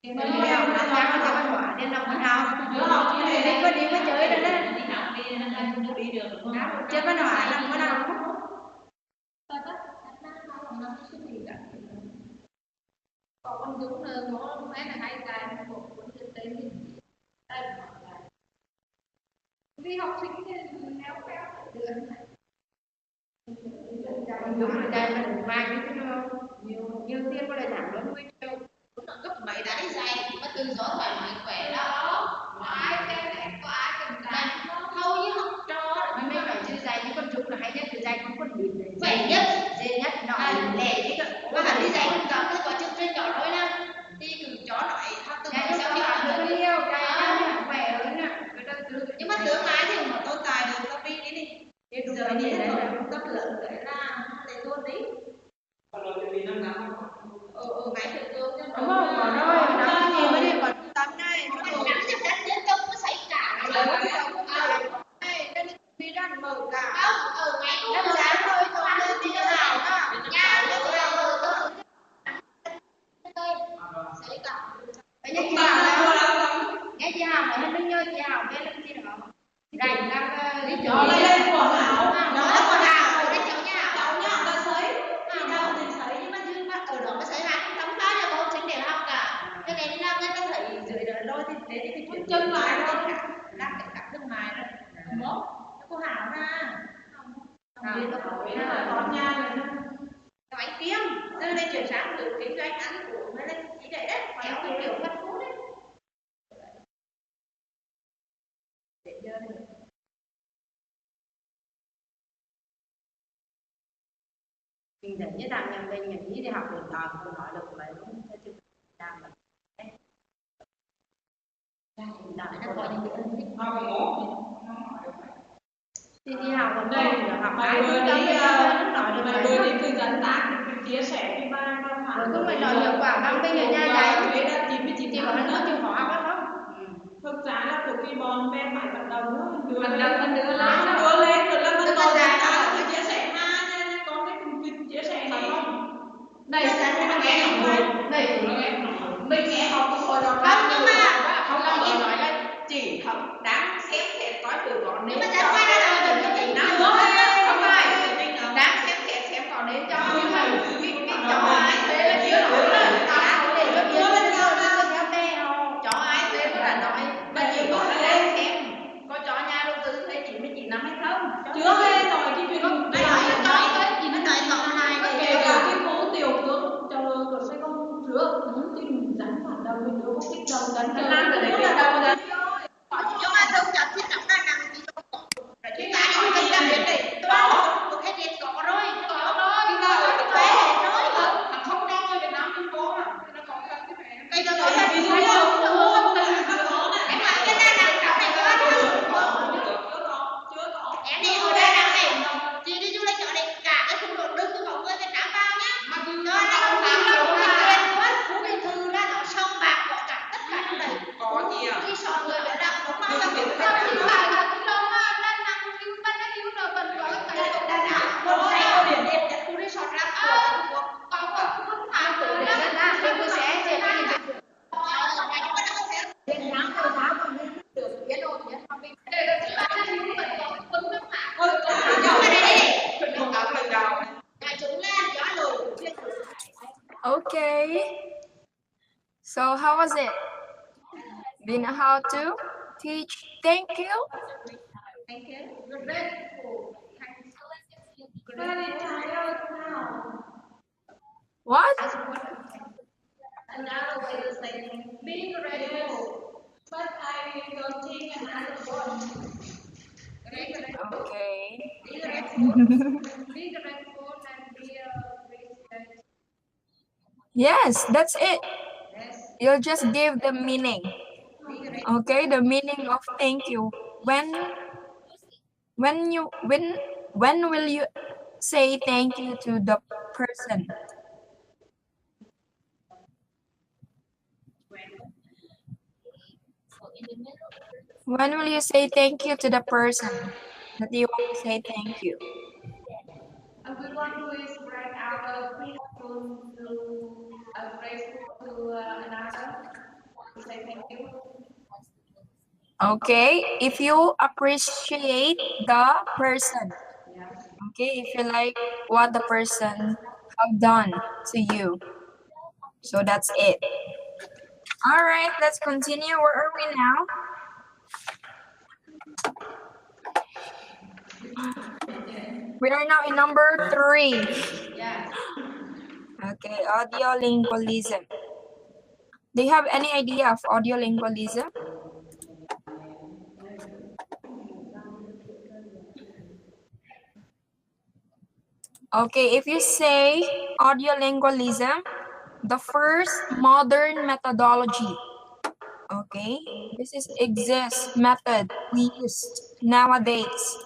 mình đi học là sao nó văn hóa nên học văn học mình có đi có chơi rồi đấy đi học đi đi được chơi văn hóa làm văn học còn con Dũng có mấy là hai cái một cuốn kinh tế mình đi học sinh thì néo kéo được Dũng là cái mà được vài cái nhiều tiền có thể giảm đến 10 triệu gấp mấy đã đi dày mà từ gió thoải mái khỏe đó có ai cái này có ai cần cái hầu như học trò mình nói chữ dày nhưng con Dũng là hay nhất chữ dày con bị dày nhất dễ nhất nói lẻ chứ mà hẳn đi dày con chó cái có chữ trên nhỏ thôi nè đi từ chó nói học từ sao đi học được nhiều cái khỏe hơn nè nhưng mà tương lai thì mà tôi tài được tao đi đi thì đúng rồi đi là cấp lợn đấy là để luôn đi còn rồi thì năm nào ngày thực tương chứ đúng không còn rồi nắng gì mới đi còn tắm này nó nắng thì đất nhất công nó xảy cả rồi này đây đi ra mở cả không ở ngày cũng nó dám thôi không lên đi cho nào đó nhà nó sẽ xảy cả bây giờ chị Hào nghe chị Hào nói hết nhớ chị Hào biết làm gì đó rảnh đang đi chỗ lên của Hào nó là của Hào đấy cháu nhá ta sấy Hào thì sấy nhưng mà chứ mà ở đó có sấy hai tấm phá là con chính để học cả cái này đi làm ta thấy dưới đời đôi thì đến cái chuyện chân lại thôi làm cái cặp thương mại rồi mốt nó có Hào ra Hào đi nó con nha rồi nó anh kiếm từ đây chuyển sang từ kinh doanh ăn uống mới lên chỉ để đấy kéo cái kiểu phân phú đấy để giờ này mình thấy như thằng nhà mình nghĩ đi học điện thoại không nói được mấy luôn thế chứ làm mà nó có những cái thích thì đi học ở đây học ai cũng cho bây giờ nó nói được mấy luôn đi tư vấn tác chia sẻ cái bài mà phản không phải nói hiệu quả bằng bây giờ nhà đấy là 99 triệu nó chưa có học đâu thực ra là của khi bọn bé phải vận động đưa lên rồi là mình ngồi ra là chia sẻ ha con cái cùng chia sẻ này này là nghe học này mình nghe học hồi đó không nhưng mà không là nói là chỉ học đáng xem xét coi từ con nếu mà ra qua là mình có thể Nhưng mà đâu chặt thì chẳng là nằm thì đâu có. Rồi chúng ta đi cái ra biển này. Đó, một cái điện có rồi. Có rồi. Chúng ta ở cái bé rồi. Không đâu người Việt Nam không có mà. Nó có cái bé. Cây đó nói là ví dụ như em nói cái Đà Nẵng trong này có em đi ở Đà Nẵng này. Chị đi du lịch ở đây cả cái khu vực đừng có người Việt Nam vào nhá. Đó là không làm được cái chuyện quá. Phú Mỹ Thư là nó sông bạc có cả tất cả trong đây. Có gì à? Khi sợ người Việt Nam nó mang ra biển sao thì phải là cái lông Đà Nẵng yêu ban đã yêu rồi vẫn có cái Đà Nẵng. Nó thấy ở biển đẹp nhất khu resort ra của có không phải của Đà Nẵng thì tôi sẽ về đây. Okay. So how was it? Do you know how to teach thank you? Thank you. You're grateful. What? Another way to say being grateful. But I don't think another one. Okay. Be grateful. Be grateful and be grateful. Yes, that's it. Yes. You'll just give the meaning. Okay, the meaning of thank you. When will you say thank you to the person? When will you say thank you to the person that you want to say thank you? Everyone who is right out grateful to another, say thank you. Okay, if you appreciate the person. Yeah. Okay, if you like what the person have done to you. So that's it. All right, let's continue. Where are we now? We are now in number 3. Yeah. Okay, audiolingualism. Do you have any idea of audiolingualism? Okay, if you say audiolingualism, the first modern methodology. Okay, this is exists method we used nowadays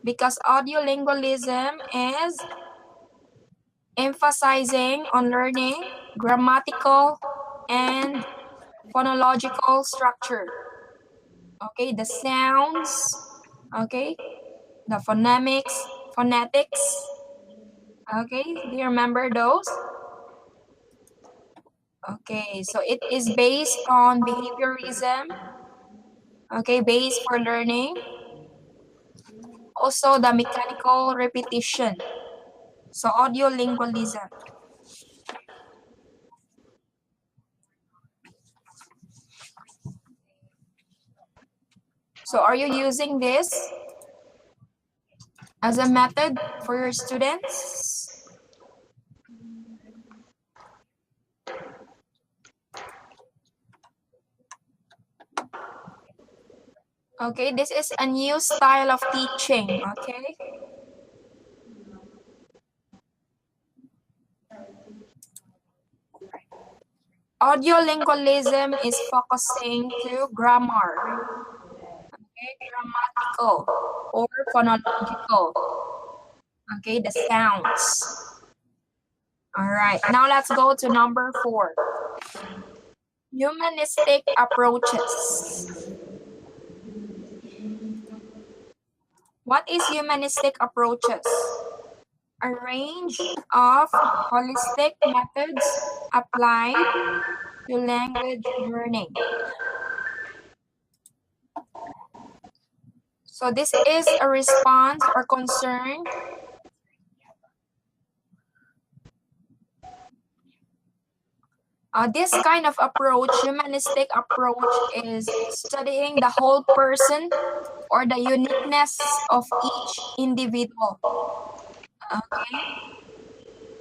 because audiolingualism is emphasizing on learning grammatical and phonological structure. Okay, the sounds, okay, the phonetics. Okay, do you remember those? Okay, so it is based on behaviorism. Okay, based for learning. Also the mechanical repetition. So audiolingualism. So are you using this as a method for your students? Okay, this is a new style of teaching, okay? Audiolingualism is focusing to grammar, okay, grammatical or phonological, okay, the sounds. All right, now let's go to number 4. Humanistic approaches. What is humanistic approaches? A range of holistic methods applied to language learning. So this is a response or concern this kind of approach, humanistic approach, is studying the whole person or the uniqueness of each individual. Okay,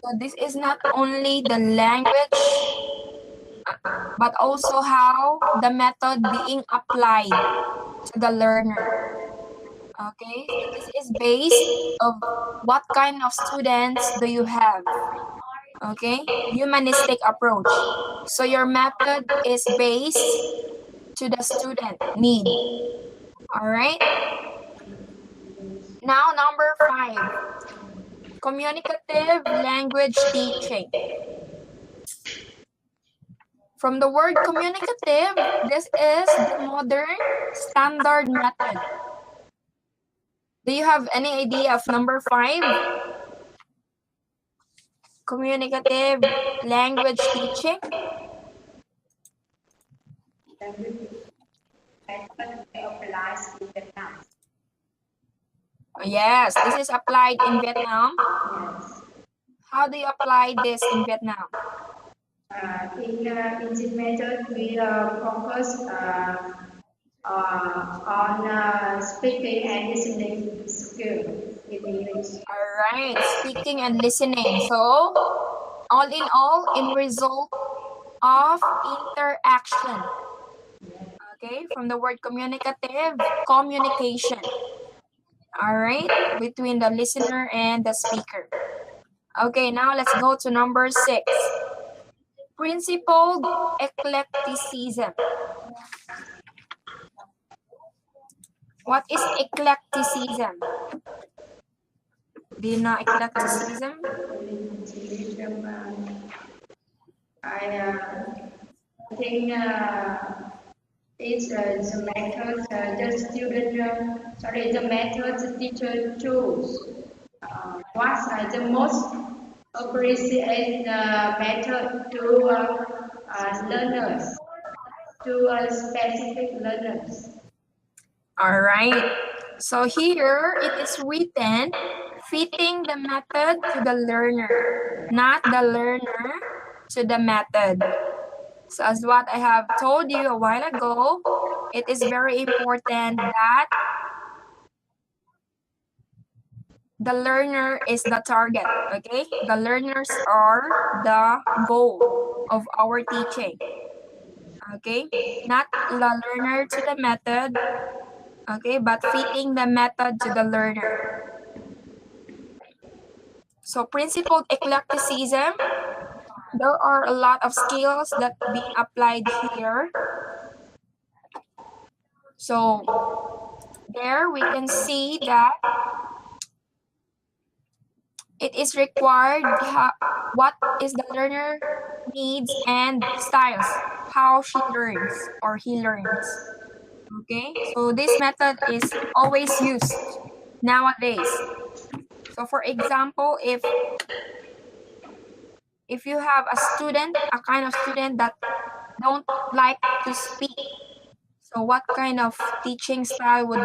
so this is not only the language, but also how the method being applied to the learner. Okay, so this is based of what kind of students do you have. Okay, humanistic approach. So your method is based to the student need. All right. Now number 5, communicative language teaching. From the word communicative, this is the modern standard method. Do you have any idea of number 5? Communicative language teaching. Yes, this is applied in Vietnam. How do you apply this in Vietnam? In this method, we focus on speaking and listening skill in English. All right, speaking and listening. So, all in all, in result of interaction. Okay, from the word communicative, communication. All right, between the listener and the speaker. Okay, now let's go to number 6. Principled eclecticism. What is eclecticism? Do you know eclecticism? I think it's the method the method the teacher choose. What's the most appreciate method to learners, to specific learners. All right. So here it is written, fitting the method to the learner, not the learner to the method. So as what I have told you a while ago, it is very important that the learner is the target, okay? The learners are the goal of our teaching, okay? Not the learner to the method, okay? But fitting the method to the learner. So principled eclecticism, there are a lot of skills that being applied here. So there we can see that it is required what is the learner needs and styles, how she learns or he learns. Okay, so this method is always used nowadays. So for example, if you have a student, a kind of student that don't like to speak, so what kind of teaching style would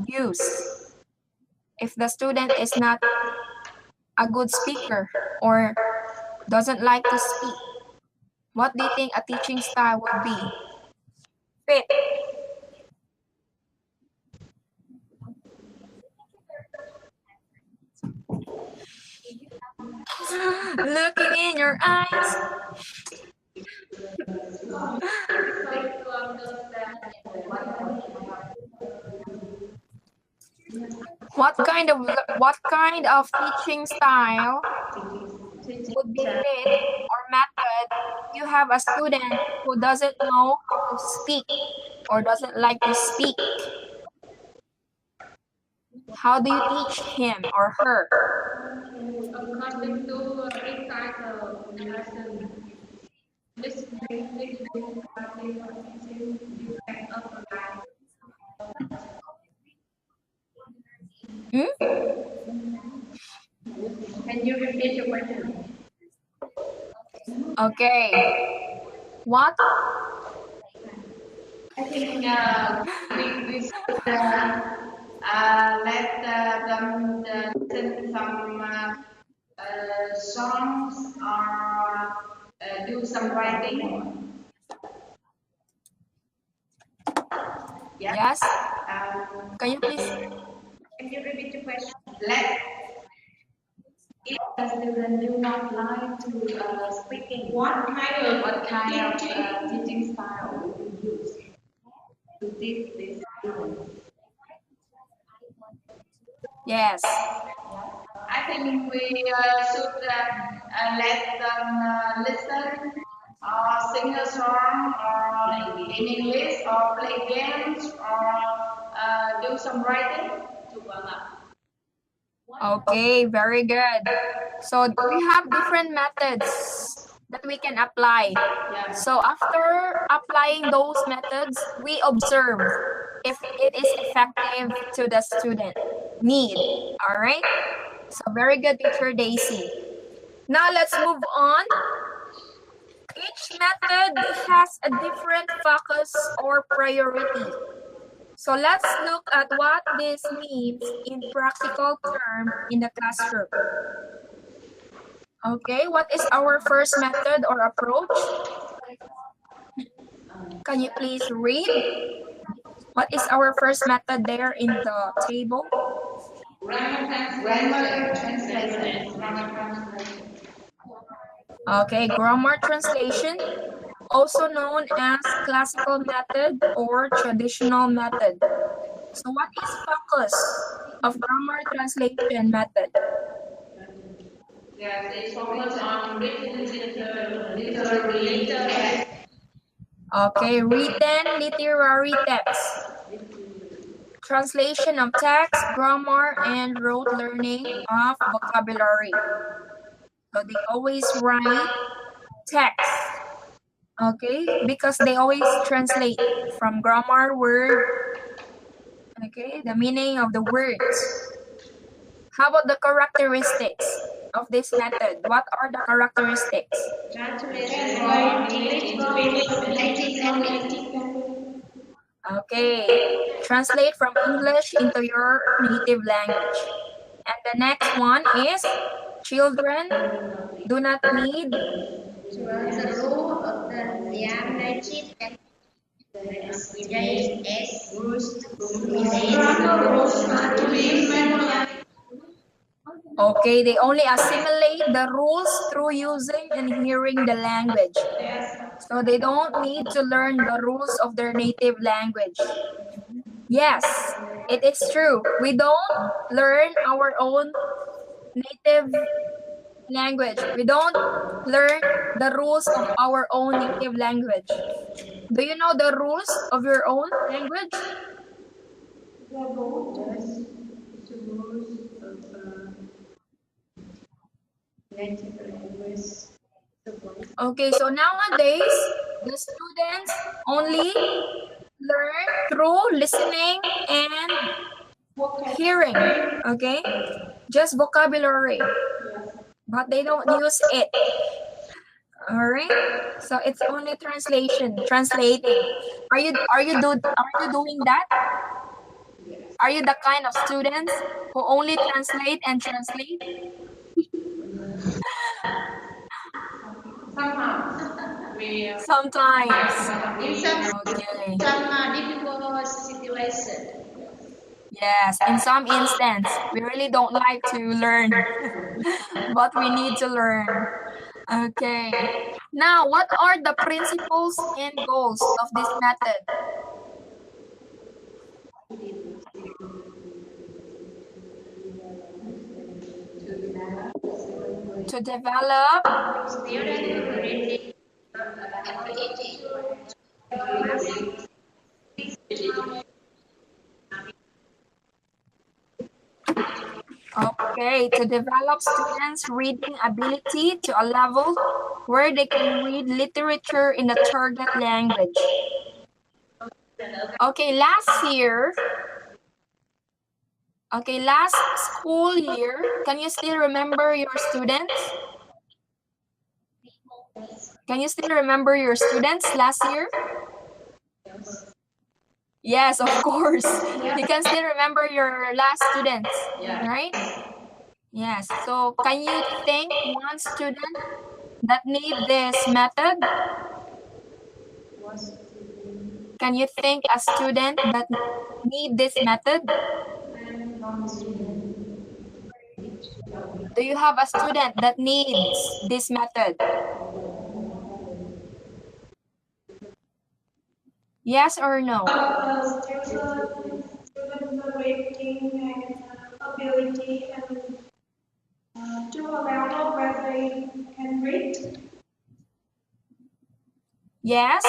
you use? If the student is not a good speaker or doesn't like to speak, what do you think a teaching style would be? Fit. Looking in your eyes. What kind of teaching style would be fit or method if you have a student who doesn't know how to speak or doesn't like to speak? How do you teach him or her? According to recital lesson, listening, Can you repeat your question? Okay. What? I think we should let them listen some songs or do some writing. Yes. Can you please? Can you repeat the question? Let. If a student do not like to speaking, what kind of teaching style will you use to teach this student? Yes. I think we should let them listen or sing a song or in English or play games or do some writing to warm up. Okay, very good. So we have different methods that we can apply. So after applying those methods, we observe if it is effective to the student need. All right. So very good, Teacher Daisy. Now let's move on. Each method has a different focus or priority. So let's look at what this means in practical terms in the classroom. Okay, what is our first method or approach? Can you please read? What is our first method there in the table? Grammar translation. Okay, grammar translation, also known as classical method or traditional method. So what is focus of grammar translation method? Yes, they focus on written literary text. Okay, written literary text. Translation of text, grammar, and rote learning of vocabulary. So they always write text. Okay, because they always translate from grammar word. Okay, the meaning of the words. How about the characteristics of this method? What are the characteristics? Okay, translate from English into your native language. And the next one is children do not need to learn the rule of the native and Okay, they only assimilate the rules through using and hearing the language. So they don't need to learn the rules of their native language. Yes, it is true. We don't learn our own native language. We don't learn the rules of our own native language. Do you know the rules of your own language? Okay, so nowadays, the students only learn through listening and hearing, okay? Just vocabulary, but they don't use it. All right, so it's only translating. Are you doing that? Are you the kind of students who only translate and translate? Sometimes. in some Okay. difficult situation. Yes, in some instance, we really don't like to learn, but we need to learn. Okay. Now, what are the principles and goals of this method? To develop Okay, to develop students' reading ability to a level where they can read literature in the target language. Okay, last school year, can you still remember your students? Can you still remember your students last year? Yes, of course. You can still remember your last students, right? Yes. So can you think one student that need this method? Can you think a student that need this method? Do you have a student that needs this method? Yes or no? Student rating and ability and to a level where they can read. Yes?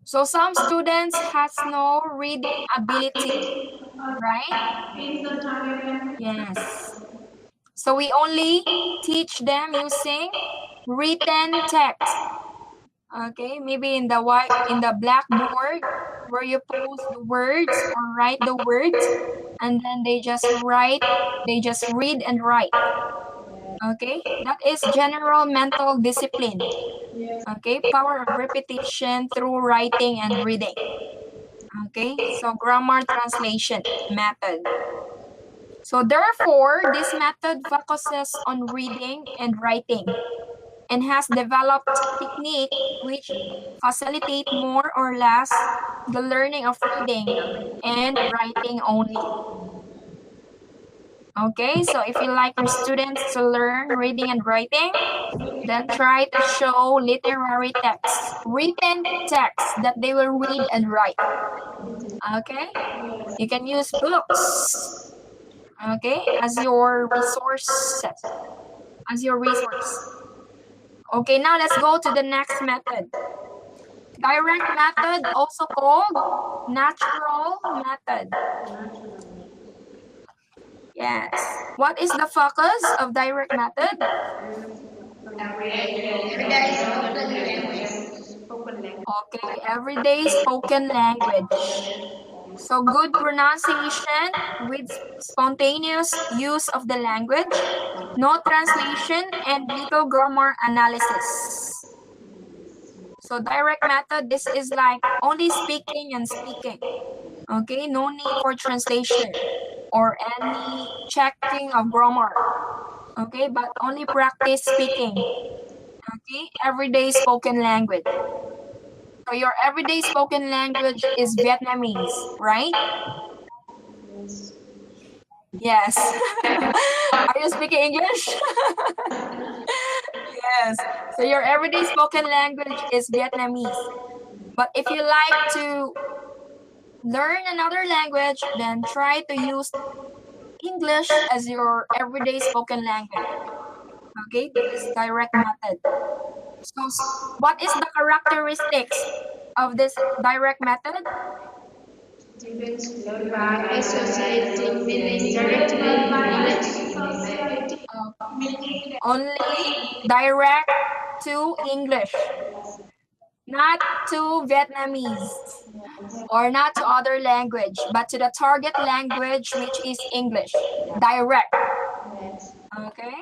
So some students has no reading ability, right? In the target. Yes. So we only teach them using written text. Okay, maybe in the blackboard where you post the words or write the words, and then they just read and write. Okay, that is general mental discipline. Okay, power of repetition through writing and reading. Okay, so grammar translation method. So therefore, this method focuses on reading and writing and has developed technique which facilitate more or less the learning of reading and writing only. Okay, so if you like your students to learn reading and writing, then try to show literary text, written text that they will read and write. Okay, you can use books, okay, as your resource. Okay, now let's go to the next method. Direct method, also called natural method. Yes. What is the focus of direct method? Okay, everyday spoken language. So good pronunciation with spontaneous use of the language, no translation, and little grammar analysis. So direct method, this is like only speaking and speaking. Okay, no need for translation or any checking of grammar. Okay, but only practice speaking. Okay, everyday spoken language. So your everyday spoken language is Vietnamese, right? Yes. Are you speaking English? Yes. So your everyday spoken language is Vietnamese. But if you like to learn another language, then try to use English as your everyday spoken language. Okay, that is direct method. So what is the characteristics of this direct method? Students learn by associating meaning directly Only direct to English, not to Vietnamese or not to other language, but to the target language, which is English. Direct. Okay?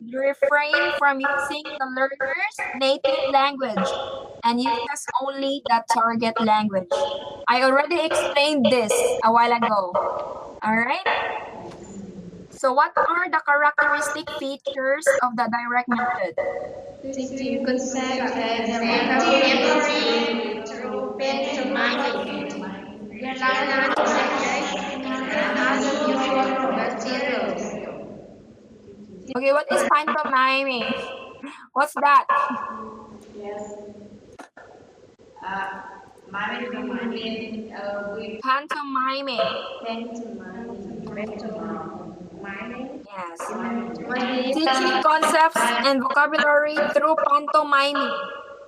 Refrain from using the learner's native language and uses only the target language. I already explained this a while ago. All right? So what are the characteristic features of the direct method? Teaching concept and vocabulary through pantomiming. Realize subject and other visual materials. Okay, what is pantomiming? What's that? Pantomiming. Pantomiming. Yes. Teaching concepts and vocabulary through pantomiming.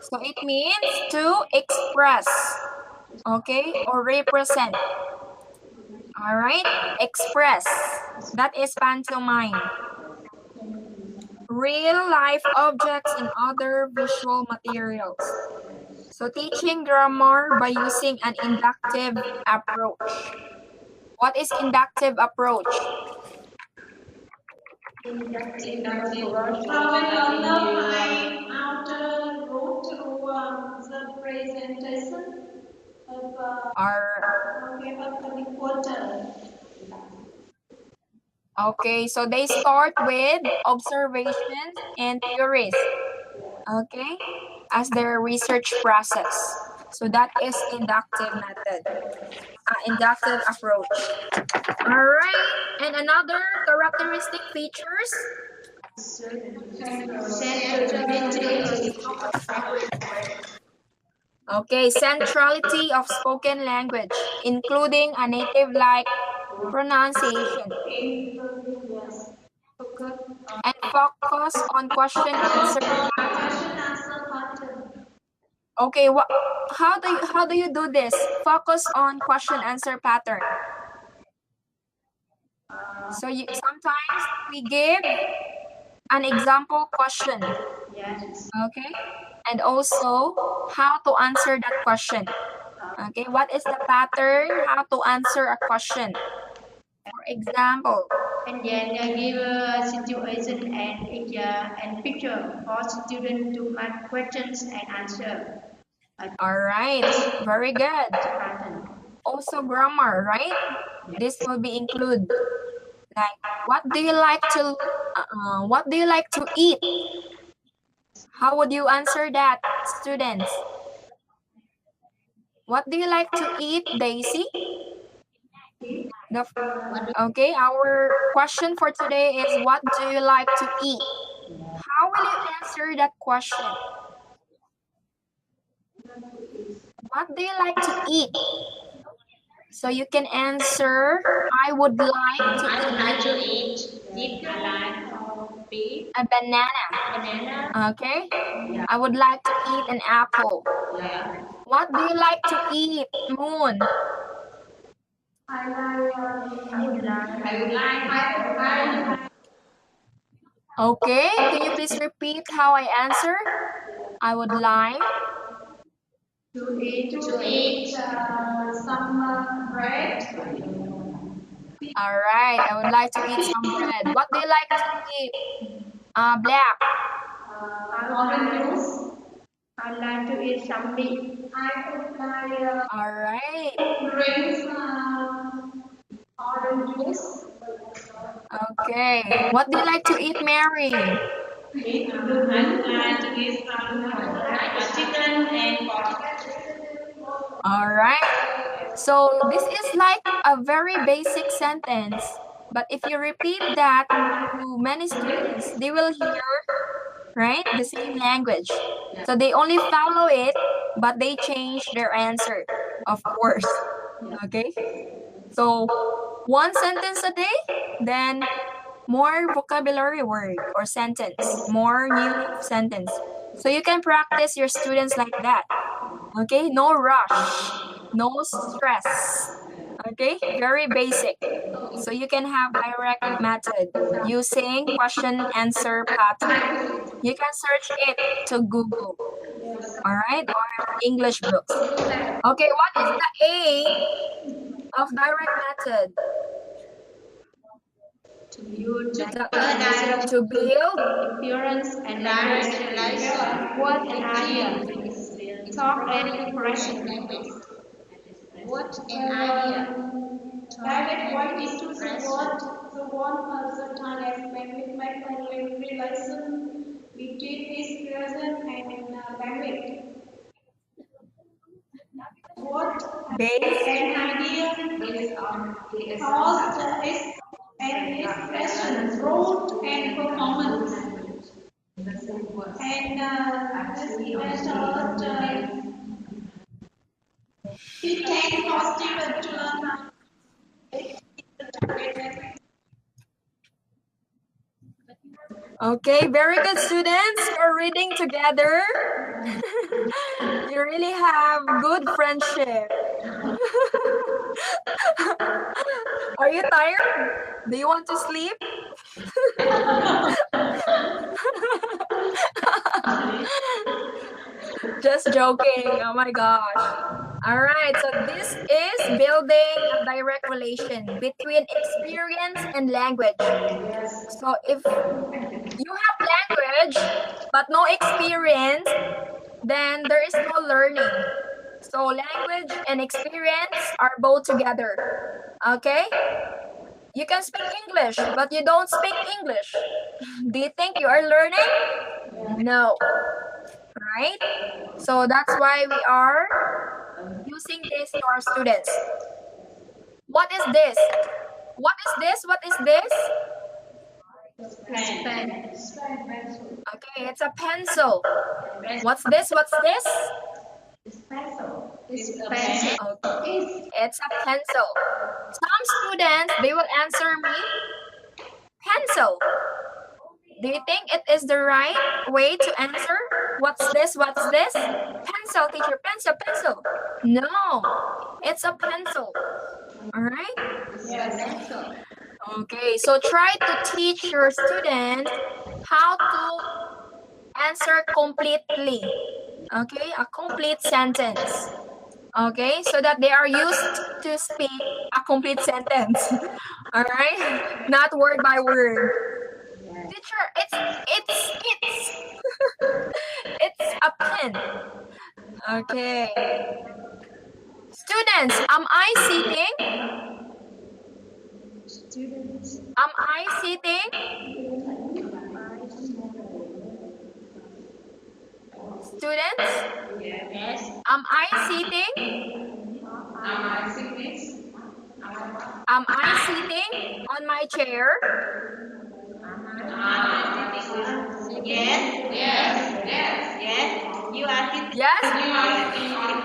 So it means to express, okay, or represent. All right, express. That is pantomime. Real life objects and other visual materials. So teaching grammar by using an inductive approach. What is inductive approach? Following on the outer road to the presentation of the important. Okay, so they start with observations and theories, okay, as their research process. So that is inductive method. inductive approach. All right, and another characteristic features. Okay, centrality of spoken language, including a native-like pronunciation, and focus on question answer. Okay, how do you do this? Focus on question answer pattern. So sometimes we give an example question. Yes. Okay, and also how to answer that question. Okay, what is the pattern? How to answer a question? For example. And then give a situation and picture for student to make questions and answer. All right, very good. Also grammar, right? This will be include like what do you like to eat? How would you answer that, students? What do you like to eat, Daisy? Okay, our question for today is what do you like to eat? How will you answer that question? What do you like to eat? So you can answer, I would like to eat a banana. Okay? I would like to eat an apple. What do you like to eat, Moon? Okay, can you please repeat how I answer? I would like To eat some bread. All right, I would like to eat some bread. What do you like to eat? Black. Orange juice. I like to eat some meat. I would like All right. drink orange juice. Okay. What do you like to eat, Mary? I like to eat some chicken and pork. All right. So this is like a very basic sentence, but if you repeat that to many students, they will hear, right, the same language. So they only follow it, but they change their answer, of course. Okay. So one sentence a day, then more vocabulary word or sentence, more new sentence. So you can practice your students like that. Okay, no rush, no stress. Okay, very basic. So you can have direct method using question answer pattern. You can search it to Google. All right, or English books. Okay, what is the aim of direct method? To build Appearance and direction. What an idea. Talk and impression. What an idea. Direct point is to support the one person target with my relation between his present and bandwidth. What based an idea caused his and expression, growth and performance. And this event he takes positive to Okay, very good students. You're reading together. You really have good friendship. Are you tired? Do you want to sleep? Just joking. Oh my gosh. All right, so this is building a direct relation between experience and language. So if you have language but no experience, then there is no learning. So language and experience are both together. Okay? You can speak English, but you don't speak English. Do you think you are learning? No. Right? So that's why we are using this to our students. What is this? What is this? What is this? Pen. Okay, it's a pencil. What's this? What's this? It's pencil. It's a pencil. Okay, it's a pencil. Some students, they will answer me pencil. Do you think it is the right way to answer? What's this? What's this? Pencil, teacher. Pencil, pencil. No, it's a pencil. All right? Yes, pencil. Okay, so try to teach your students how to answer completely. Okay, a complete sentence. Okay, so that they are used to speak a complete sentence. All right, not word by word. Teacher, it's it's a pen. Okay. Students, am I sitting? Students. Am I sitting? Students, Yes. am I sitting? Am I sitting on my chair? Yes. Yes. Yes. Yes. You are sitting. Yes? On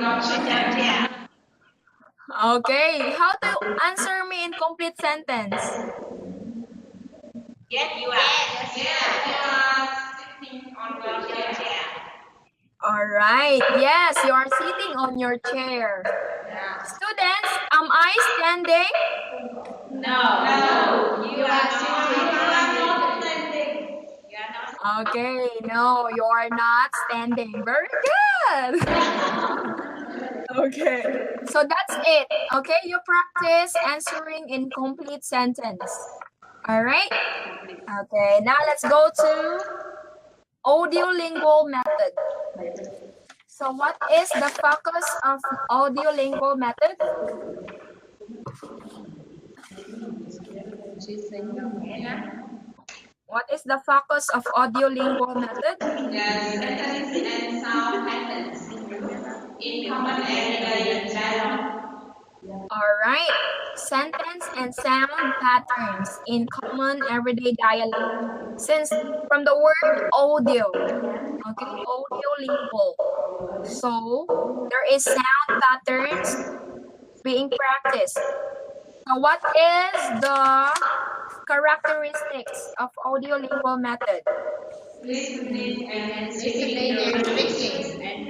your chair. Okay, how to answer me in complete sentence? Yes, you are. Yes. Yes. You are sitting on your chair. All right, yes, you are sitting on your chair. Students, am I standing? No. You are sitting. You are not standing. You are not. Okay, no, you are not standing. Very good. Okay, so that's it. Okay, you practice answering in complete sentence. All right? Okay, now let's go to audiolingual method. So what is the focus of audiolingual method? What is the focus of audiolingual method? Yes, sentence and sound patterns. In common everyday dialogue. All right, sentence and sound patterns in common everyday dialogue. Since from the word audio, okay, audiolingual. So there is sound patterns being practiced. Now, what is the characteristics of audiolingual method? Listening and Listening and speaking. And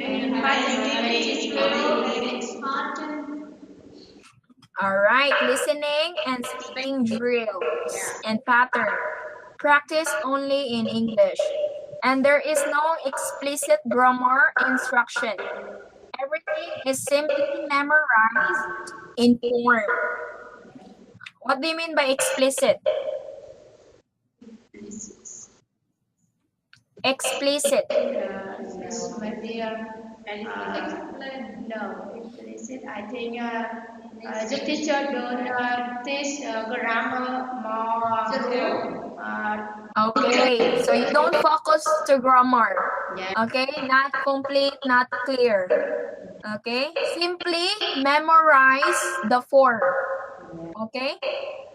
All right, listening and speaking drills and pattern. Practice only in English. And there is no explicit grammar instruction. Everything is simply memorized in form. What do you mean by explicit? Explicit. This might be no, implicit. I think the teacher don't teach grammar more. Okay, so you don't focus to grammar. Yeah. Okay, not complete, not clear. Okay, simply memorize the form. Okay,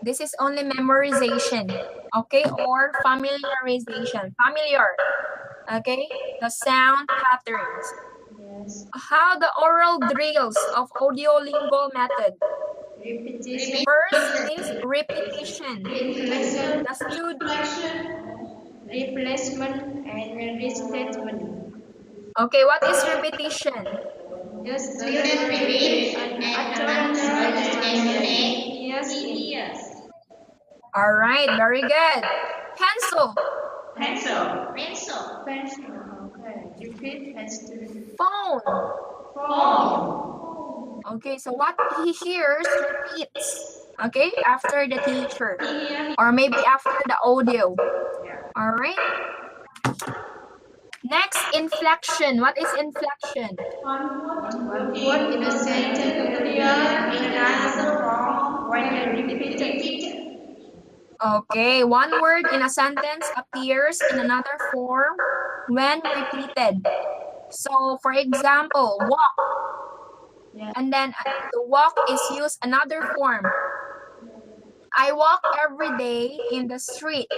this is only memorization. Okay, or familiarization. Familiar. Okay, the sound patterns. Yes. How the oral drills of audiolingual method. Repetition. First is repetition. Inflection. The student. Replacement and restatement. Okay, what is repetition? Just student repeat an utterance yes in years. All right, very good. Pencil. pencil. Pencil. Pencil. Okay. Repeat and student. Phone. Phone. Okay, so what he hears repeats. Okay, after the teacher. Or maybe after the audio. All right. Next, inflection. What is inflection? One word in a sentence appears in another form when repeated. Okay, one word in a sentence appears in another form when repeated. So, for example, walk. Yeah. And then the walk is used another form. I walk every day in the street.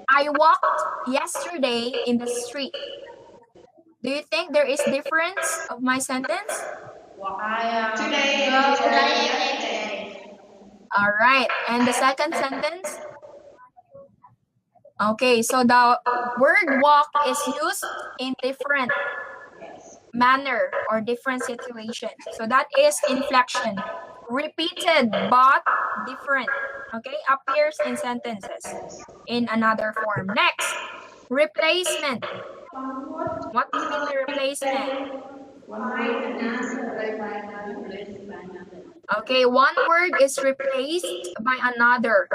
I walked yesterday in the street. Do you think there is difference of my sentence? Today and yesterday. All right. And the second sentence? Okay, so the word walk is used in different manner or different situation. So that is inflection. Repeated but different. Okay, appears in sentences in another form. Next, replacement. What do you mean by replacement? Okay, one word is replaced by another.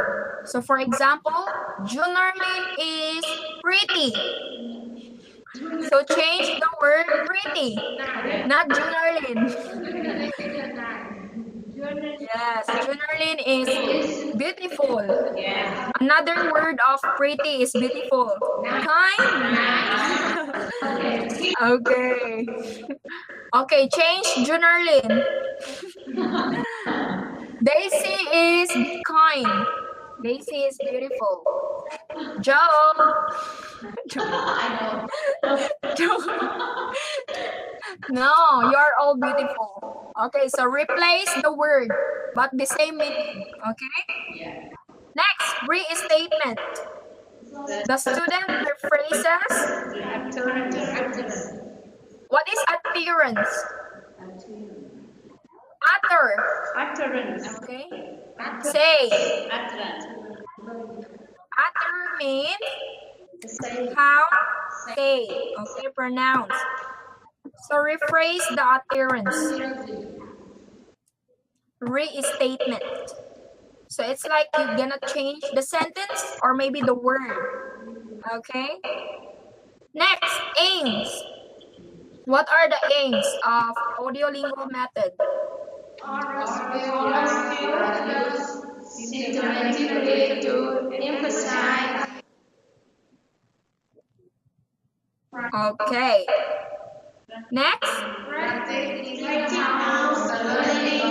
So for example, Junarlin is pretty. So change the word pretty, not Junarlin. Yes, Junarlin is beautiful. Another word of pretty is beautiful. Kind? Okay. Okay, change Junarlin. Daisy is kind. Daisy is beautiful. Joe. Joe. No, you're all beautiful. Okay, so replace the word, but the same meaning. Okay? Next, restatement. The student rephrases. What is appearance? Utterance. Okay. Say. Utterance. Utter means how say. Okay, pronounce. So rephrase the utterance. Restatement. So it's like you're gonna change the sentence or maybe the word. Okay. Next, aims. What are the aims of audiolingual method? To emphasize. Okay. Next. Writing down the learning.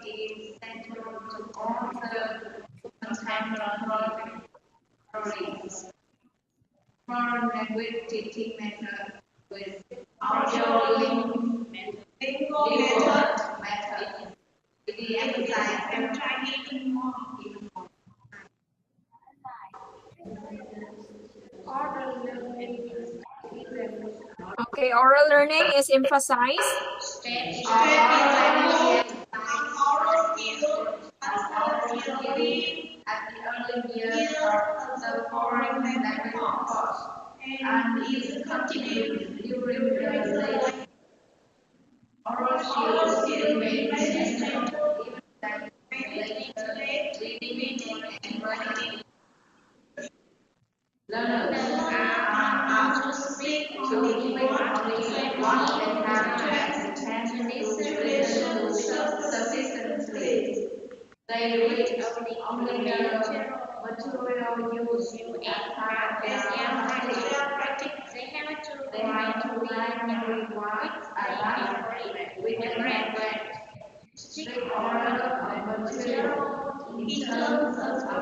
Is central to all the contemporary foreign language teaching method with audio link method. We emphasize and try even more. Oral learning is Okay, oral learning is emphasized. At the early years of the foreign language course and is continued during the late oral skills remain central even later reading and writing. Learners are asked to speak frequently what they have to attend to listen persistently. They read only the material used as part of their practice. They have to learn every word with the correct strict order of material in terms of the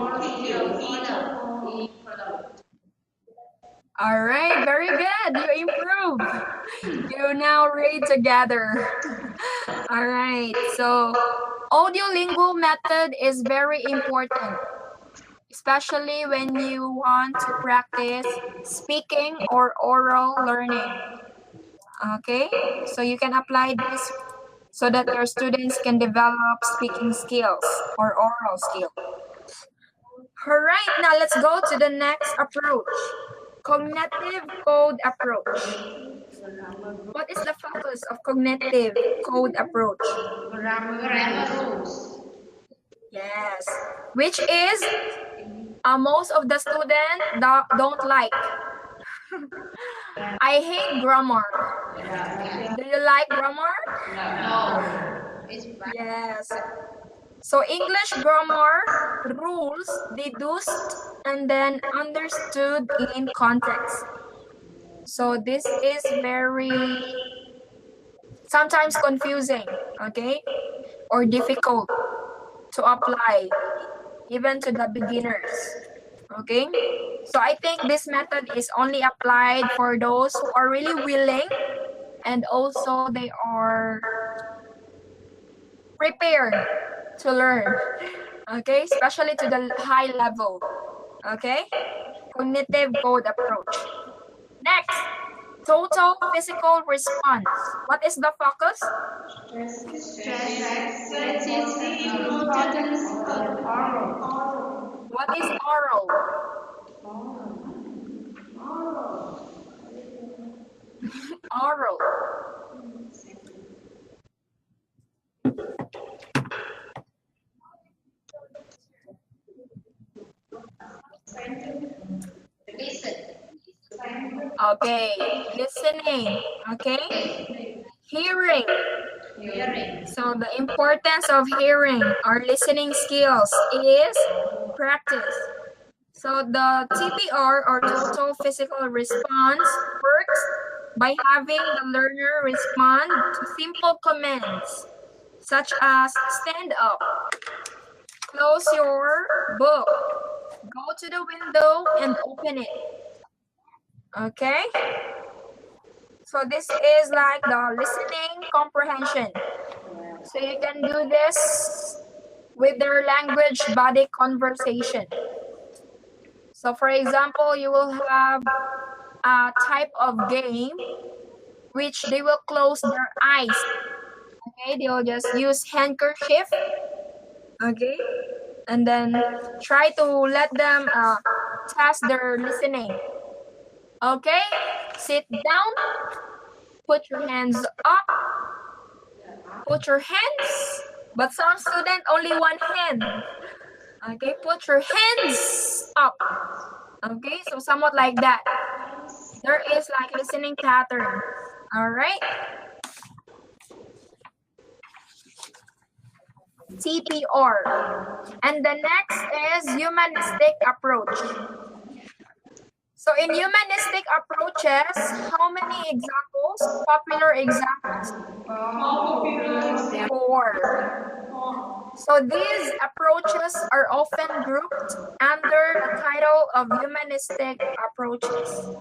procedure. All right, very good. You improved. You now read together. All right, so audiolingual method is very important, especially when you want to practice speaking or oral learning. Okay, so you can apply this so that your students can develop speaking skills or oral skills. All right, now let's go to the next approach. Cognitive code approach. What is the focus of cognitive code approach? Grammar rules. Yes, which is most of the students don't like. I hate grammar. Do you like grammar? No. Yes. So English grammar rules deduced and then understood in context. So this is very sometimes confusing. okay, or difficult to apply, even to the beginners, okay? So I think this method is only applied for those who are really willing and also they are prepared to learn, okay, especially to the high level, okay? Cognitive code approach. Next, total physical response. What is the focus? What is oral? Oral. Okay, listening. Okay, hearing. So the importance of hearing or listening skills is practice. So the TPR or total physical response works by having the learner respond to simple commands such as stand up, close your book, go to the window and open it. Okay? So this is like the listening comprehension. So you can do this with their language body conversation. So for example, you will have a type of game which they will close their eyes. Okay, they will just use handkerchief. Okay, and then try to let them test their listening. Okay, sit down, put your hands up, put your hands, but some student only one hand. Okay, put your hands up. Okay, so somewhat like that. There is like listening pattern. All right. TPR. And the next is humanistic approach. So in humanistic approaches, how many examples? Popular examples? 4. So these approaches are often grouped under the title of humanistic approaches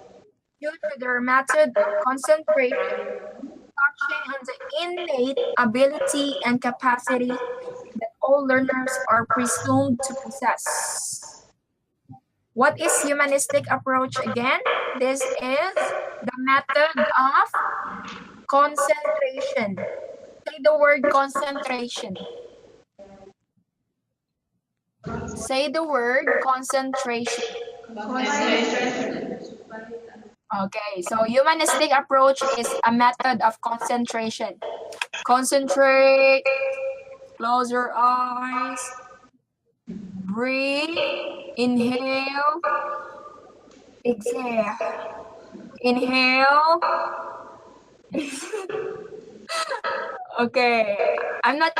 due to their method of concentration, touching on the innate ability and capacity that all learners are presumed to possess. What is humanistic approach again? This is the method of concentration. Say the word concentration. Say the word concentration. Okay, so humanistic approach is a method of concentration. Concentrate, close your eyes, breathe, inhale, exhale, inhale. Okay, I'm not,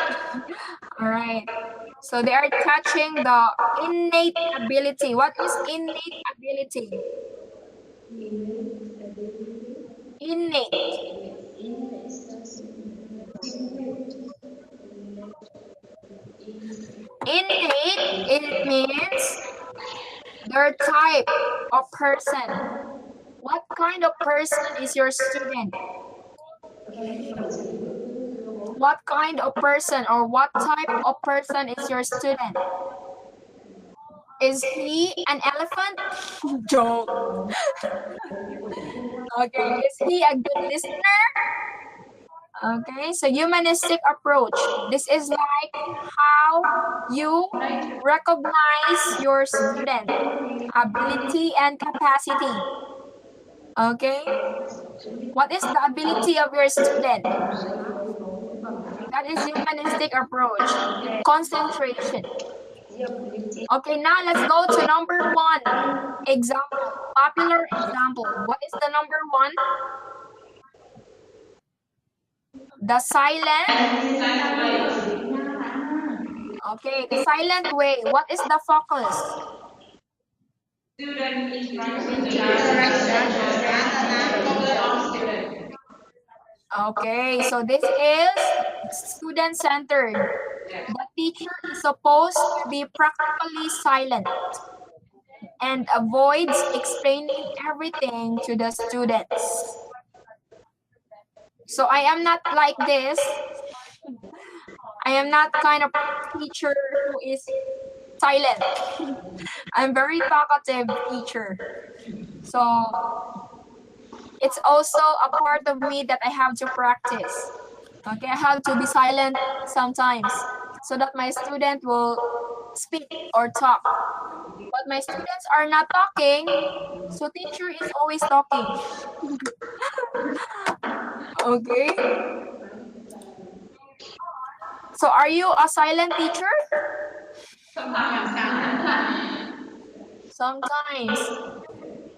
all right. So they are touching the innate ability. What is innate ability? Innate. Innate, it means their type of person. What kind of person is your student? What kind of person or what type of person is your student? Is he an elephant? Joke. Okay, is he a good listener? Okay, so humanistic approach. This is like how you recognize your student ability and capacity. Okay, what is the ability of your student? That is humanistic approach. Concentration. Okay, now let's go to number 1. Example, popular example. What is the number 1? The silent. Okay, the silent way. What is the focus? Okay, so this is student-centered. The teacher is supposed to be practically silent and avoids explaining everything to the students. So I am not like this. I am not kind of teacher who is silent. I'm very talkative teacher. So it's also a part of me that I have to practice. Okay, I have to be silent sometimes so that my student will speak or talk. But my students are not talking, so teacher is always talking. Okay. So are you a silent teacher? Sometimes.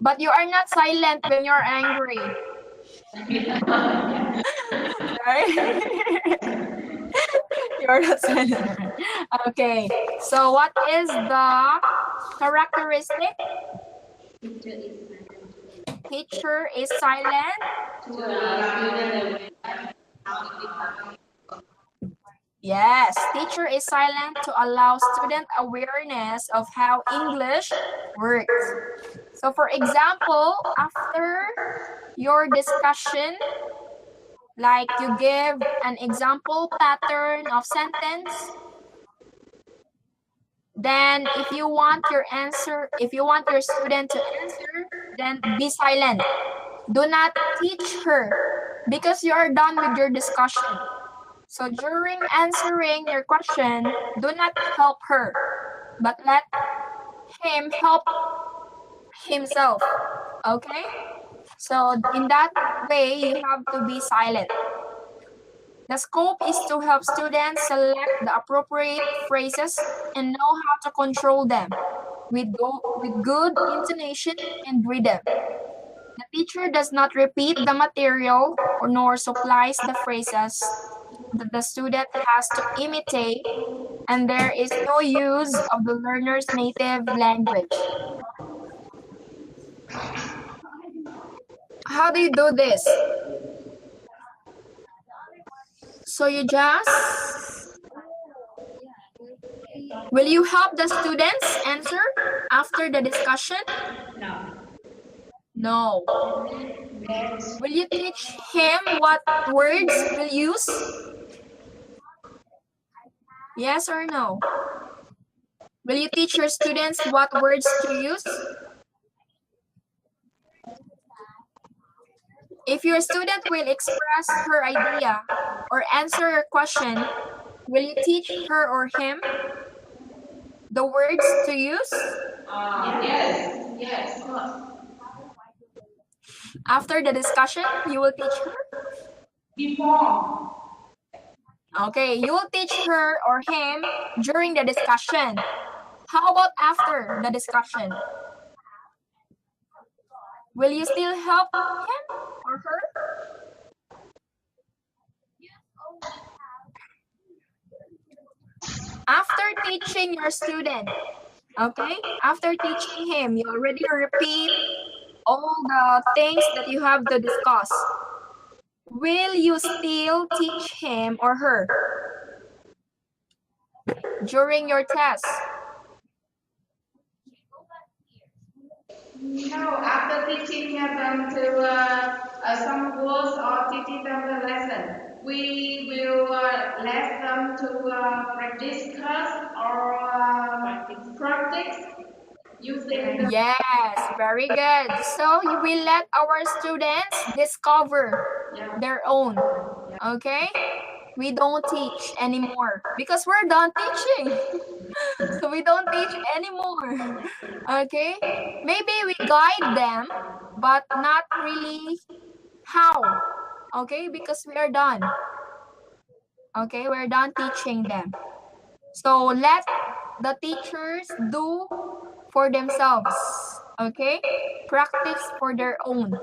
But you are not silent when you're angry. Right? You're not silent. Okay. So what is the characteristic? Teacher is silent. Yes, teacher is silent to allow student awareness of how English works. So for example, after your discussion, like you give an example pattern of sentence, then if you want your student to answer, then be silent. Do not teach her because you are done with your discussion. So during answering your question, do not help her, but let him help himself. Okay? So in that way, you have to be silent. The scope is to help students select the appropriate phrases and know how to control them with good intonation and rhythm. The teacher does not repeat the material or nor supplies the phrases that the student has to imitate, and there is no use of the learner's native language. How do you do this? So you just, will you help the students answer after the discussion? No. Will you teach him what words will use? Yes or no? Will you teach your students what words to use? If your student will express her idea or answer your question, will you teach her or him the words to use? Yes. After the discussion, you will teach her? Before. Okay, you will teach her or him during the discussion. How about after the discussion? Will you still help him or her? After teaching your student, okay? After teaching him, you already repeat all the things that you have to discuss. Will you still teach him or her during your test? No, after teaching them to some words or teaching them the lesson, we will let them to discuss or practice using the. Yes, very good. So you will let our students discover their own. Okay? We don't teach anymore because we're done teaching. So we don't teach anymore. Okay? Maybe we guide them, but not really how. Okay? Because we are done. Okay? We're done teaching them. So let the teachers do for themselves. Okay? Practice for their own.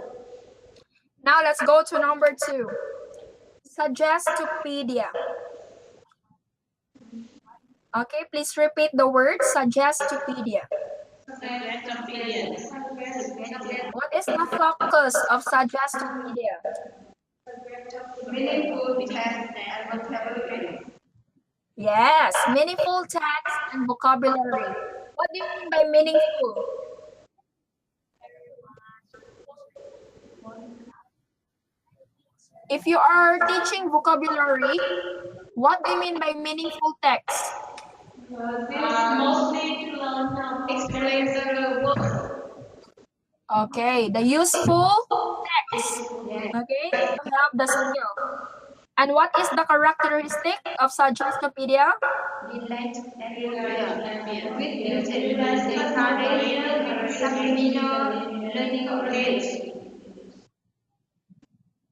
Now let's go to number 2. Suggestopedia. Okay, please repeat the word Suggestopedia. What is the focus of Suggestopedia? meaningful text and vocabulary. Yes, meaningful text and vocabulary. What do you mean by meaningful? If you are teaching vocabulary, what do you mean by meaningful text? Mostly to learn explain the word. Okay, the useful text. Okay, to have the skill. And what is the characteristic of Suggestipedia?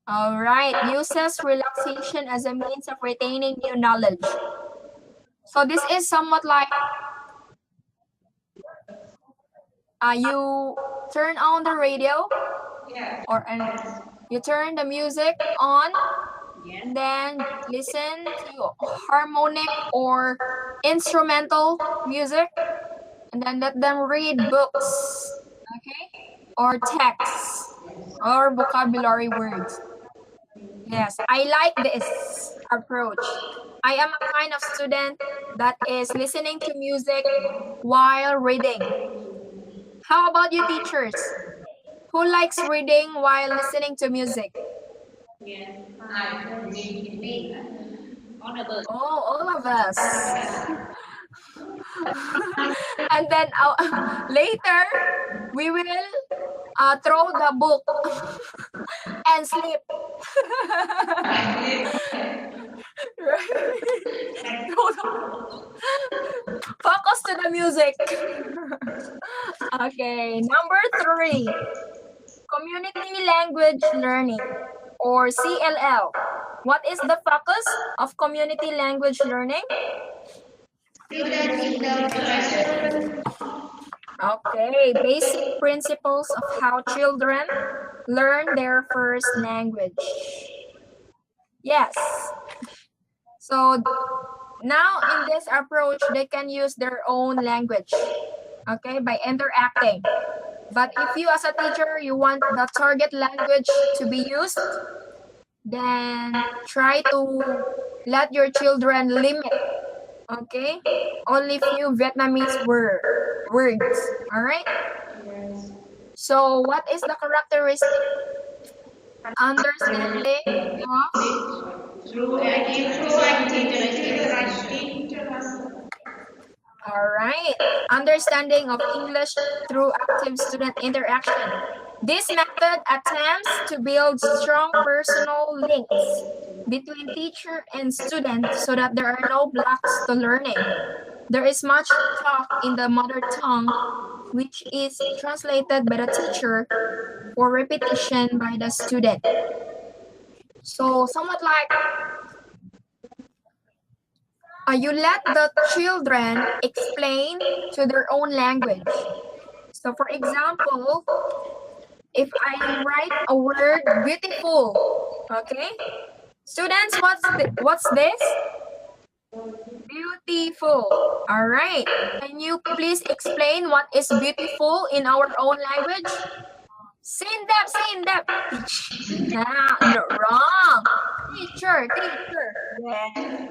All right, uses relaxation as a means of retaining new knowledge. So this is somewhat like you turn on the radio and you turn the music on and then listen to harmonic or instrumental music and then let them read books, okay, or texts or vocabulary words. Yes, I like this approach. I am a kind of student that is listening to music while reading. How about you teachers? Who likes reading while listening to music? Oh, all of us. And then later, we will throw the book and sleep. Focus to the music. Okay, number 3. Community language learning or CLL. What is the focus of community language learning? Okay, basic principles of how children learn their first language. Yes. So now in this approach, they can use their own language, okay, by interacting. But if you as a teacher, you want the target language to be used, then try to let your children limit, okay, only few Vietnamese words, all right? So what is the characteristic? Understanding of all right. Understanding of English through active student interaction. This method attempts to build strong personal links between teacher and student so that there are no blocks to learning. There is much talk in the mother tongue, which is translated by the teacher or repetition by the student. So somewhat like you let the children explain to their own language. So for example, if I write a word beautiful, okay? Students, what's this? Beautiful. All right. Can you please explain what is beautiful in our own language? Sindap. No, wrong. Teacher. Yeah.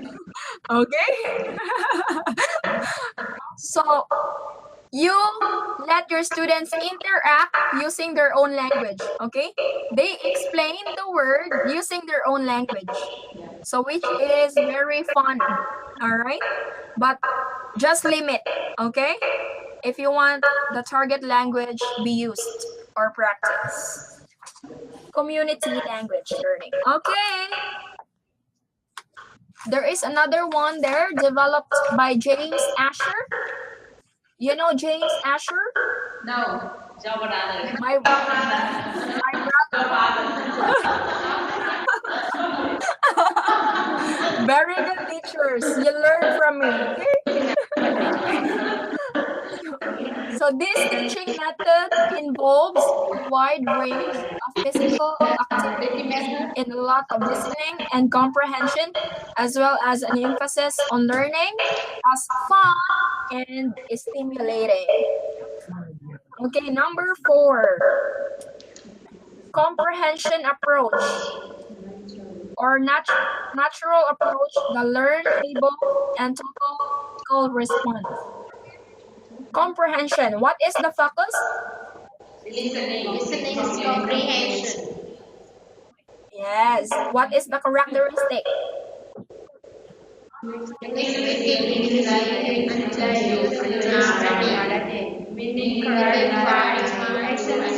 Okay. So you let your students interact using their own language, okay? They explain the word using their own language. So which is very fun, all right? But just limit, okay? If you want the target language be used or practice. Community language learning, okay? There is another one there developed by James Asher. You know James Asher? No, My brother. Very good teachers. You learn from me. So this teaching method involves a wide range of physical activities and a lot of listening and comprehension, as well as an emphasis on learning as fun and stimulating. Okay, number 4. Comprehension approach. or natural approach, the learn, able, and total response. Comprehension. What is the focus? Listening is comprehension. Yes. What is the characteristic? Meaning characterized and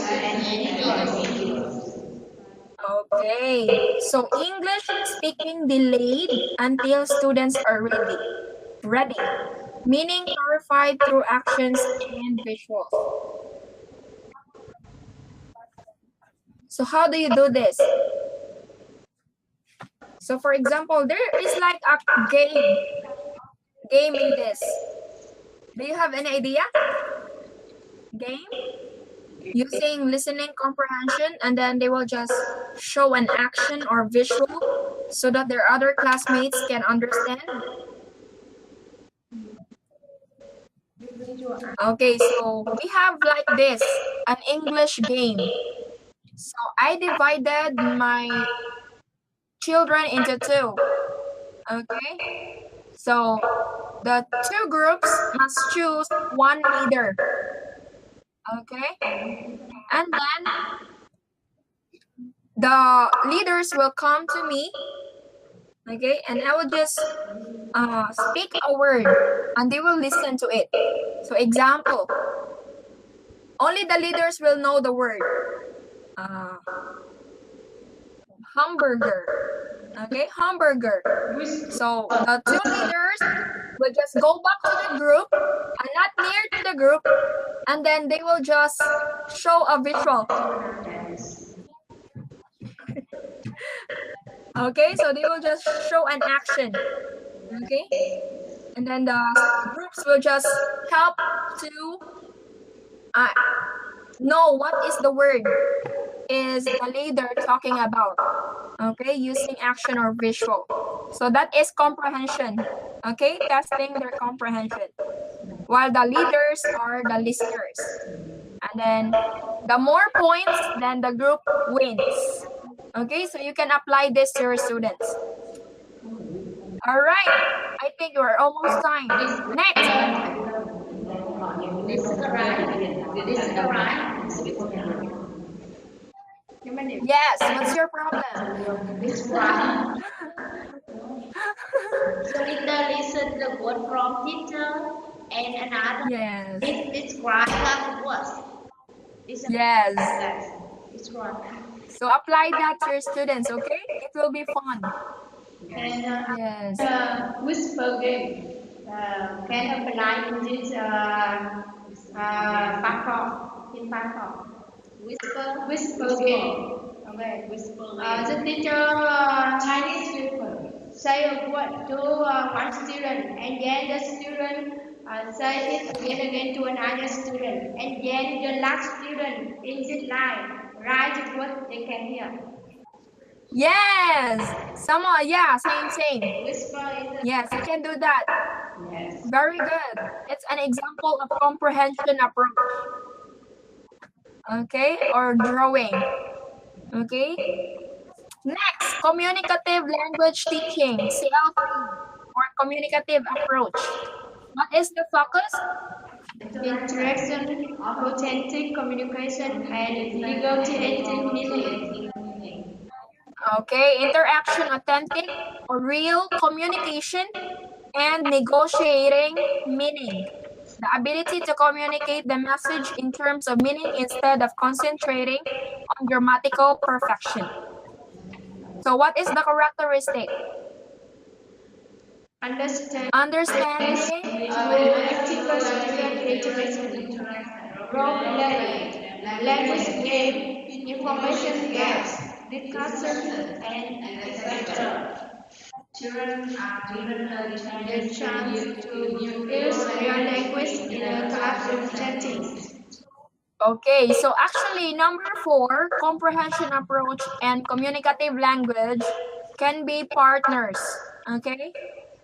Okay. So English speaking delayed until students are ready. Ready. Meaning clarified through actions and visuals. So how do you do this? So for example, there is like a game in this. Do you have any idea? Game? Using listening comprehension, and then they will just show an action or visual so that their other classmates can understand. Okay, so we have like this, an English game. So I divided my children into two. Okay, so the two groups must choose one leader. Okay, and then the leaders will come to me. Okay, and I will just speak a word and they will listen to it. So example, only the leaders will know the word hamburger. Okay, hamburger. So the two leaders will just go back to the group and not near to the group, and then they will just show a visual. Okay, so they will just show an action. Okay, and then the groups will just help to know what is the word is the leader talking about. Okay, using action or visual. So that is comprehension. Okay, testing their comprehension. While the leaders are the listeners. And then the more points, then the group wins. Okay, so you can apply this to your students. All right, I think we're almost time. Next. Yes, what's your problem? So leader listen the word from teacher and another Yes. describe the words. Yes. Describe. So apply that to your students, okay? It will be fun. And Yes. whisper game can apply in this platform. In platform. Whisper game. Okay. Whisper game. The teacher Chinese people say a word to one student, and then the student say it again to another student, and then the last student in this line write the word they can hear. Yes. Yeah, same. Whisper in the Yes, you can do that. Yes. Very good. It's an example of comprehension approach. Okay, or drawing. Okay. Next, communicative language teaching, CLT, or communicative approach. What is the focus? Interaction, authentic communication, and negotiating meaning. Okay, interaction, authentic or real communication, and negotiating meaning. The ability to communicate the message in terms of meaning instead of concentrating on grammatical perfection. So what is the characteristic? Understanding Through active student interaction, role playing, language game, information gaps, discussion, and etc. Children are given the chance to use real language in a classroom setting. Okay, so actually number 4, comprehension approach and communicative language can be partners. Okay,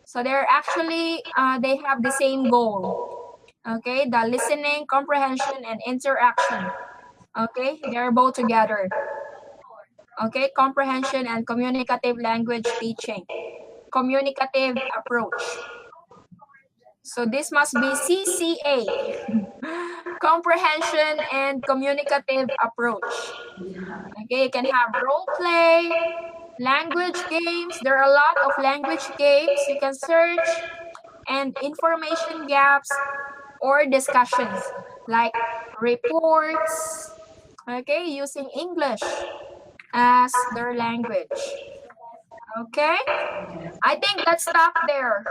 so they're actually they have the same goal. Okay, the listening, comprehension, and interaction. Okay, they're both together. Okay, comprehension and communicative language teaching. Communicative approach. So this must be CCA. Comprehension and communicative approach. Okay, you can have role play, language games. There are a lot of language games you can search, and information gaps or discussions like reports. Okay, using English as their language. Okay, I think let's stop there.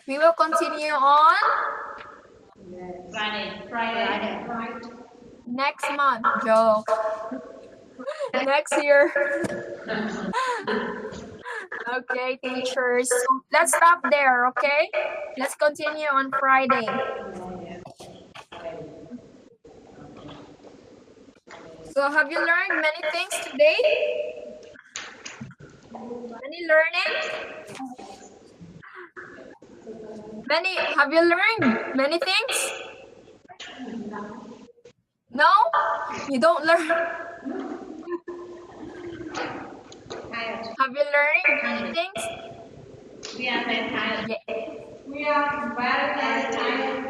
We will continue on Friday. next month. Joke. Next year. Okay, teachers. So let's stop there, okay? Let's continue on Friday. So have you learned many things today? Many learning? Have you learned many things? No? You don't learn? Have you learned many things? We are very tired. Yeah. We are very tired.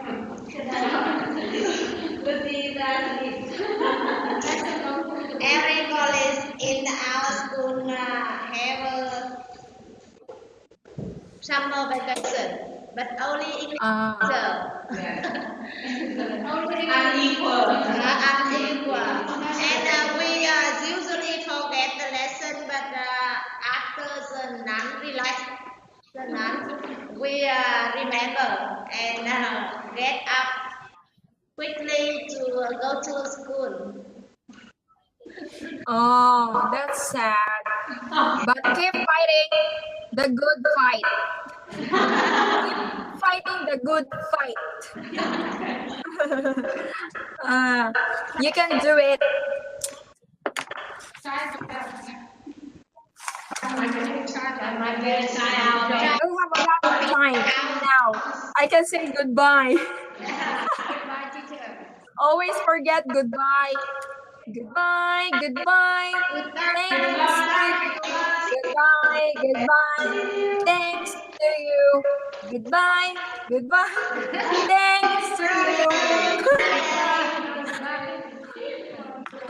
Every college in our school have a summer vacation, but only English unequal. And we usually forget the lesson, but after the non we remember and get up quickly to go to school. Oh, that's sad. But keep fighting the good fight. Keep fighting the good fight. You can do it. I don't have a lot of time now. I can say goodbye. Always forget goodbye. Goodbye, goodbye. Thanks to you. Goodbye, goodbye. Thanks to you. Goodbye, goodbye. Thanks to you.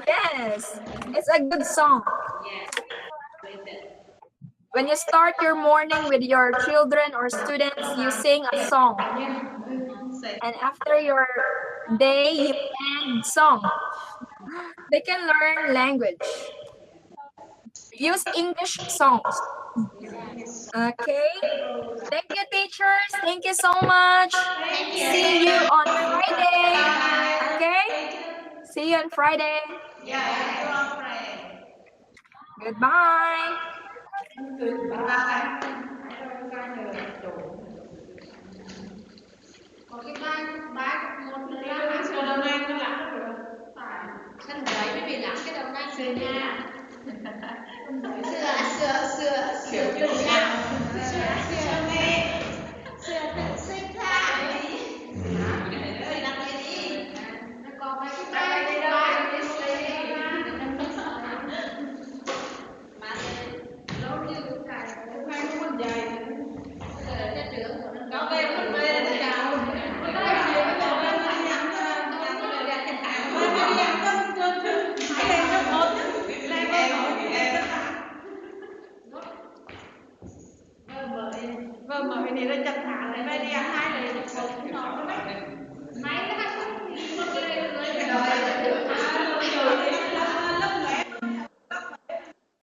Yes, it's a good song. When you start your morning with your children or students, you sing a song. And after your day, you end song. They can learn language. Use English songs. Okay. Thank you, teachers. Thank you so much. See you on Friday. Okay. See you on Friday. Goodbye. Có cái bác một nữa là sửa đồng nang nó lắm rồi. Phải. Thân đấy mới bị lắm cái đồng nang sửa nha. Sửa chưa nào. Sửa mẹ. Sửa tự sinh ra. Rồi làm cái gì? Nó có mấy cái bác đi đâu đi xây ra. Mà giống như cái nó còn dài. Cái trưởng của nó có về nó chào. Vâng, mà mình thì lên chặt thả lại đây đi ăn hai lời một số nó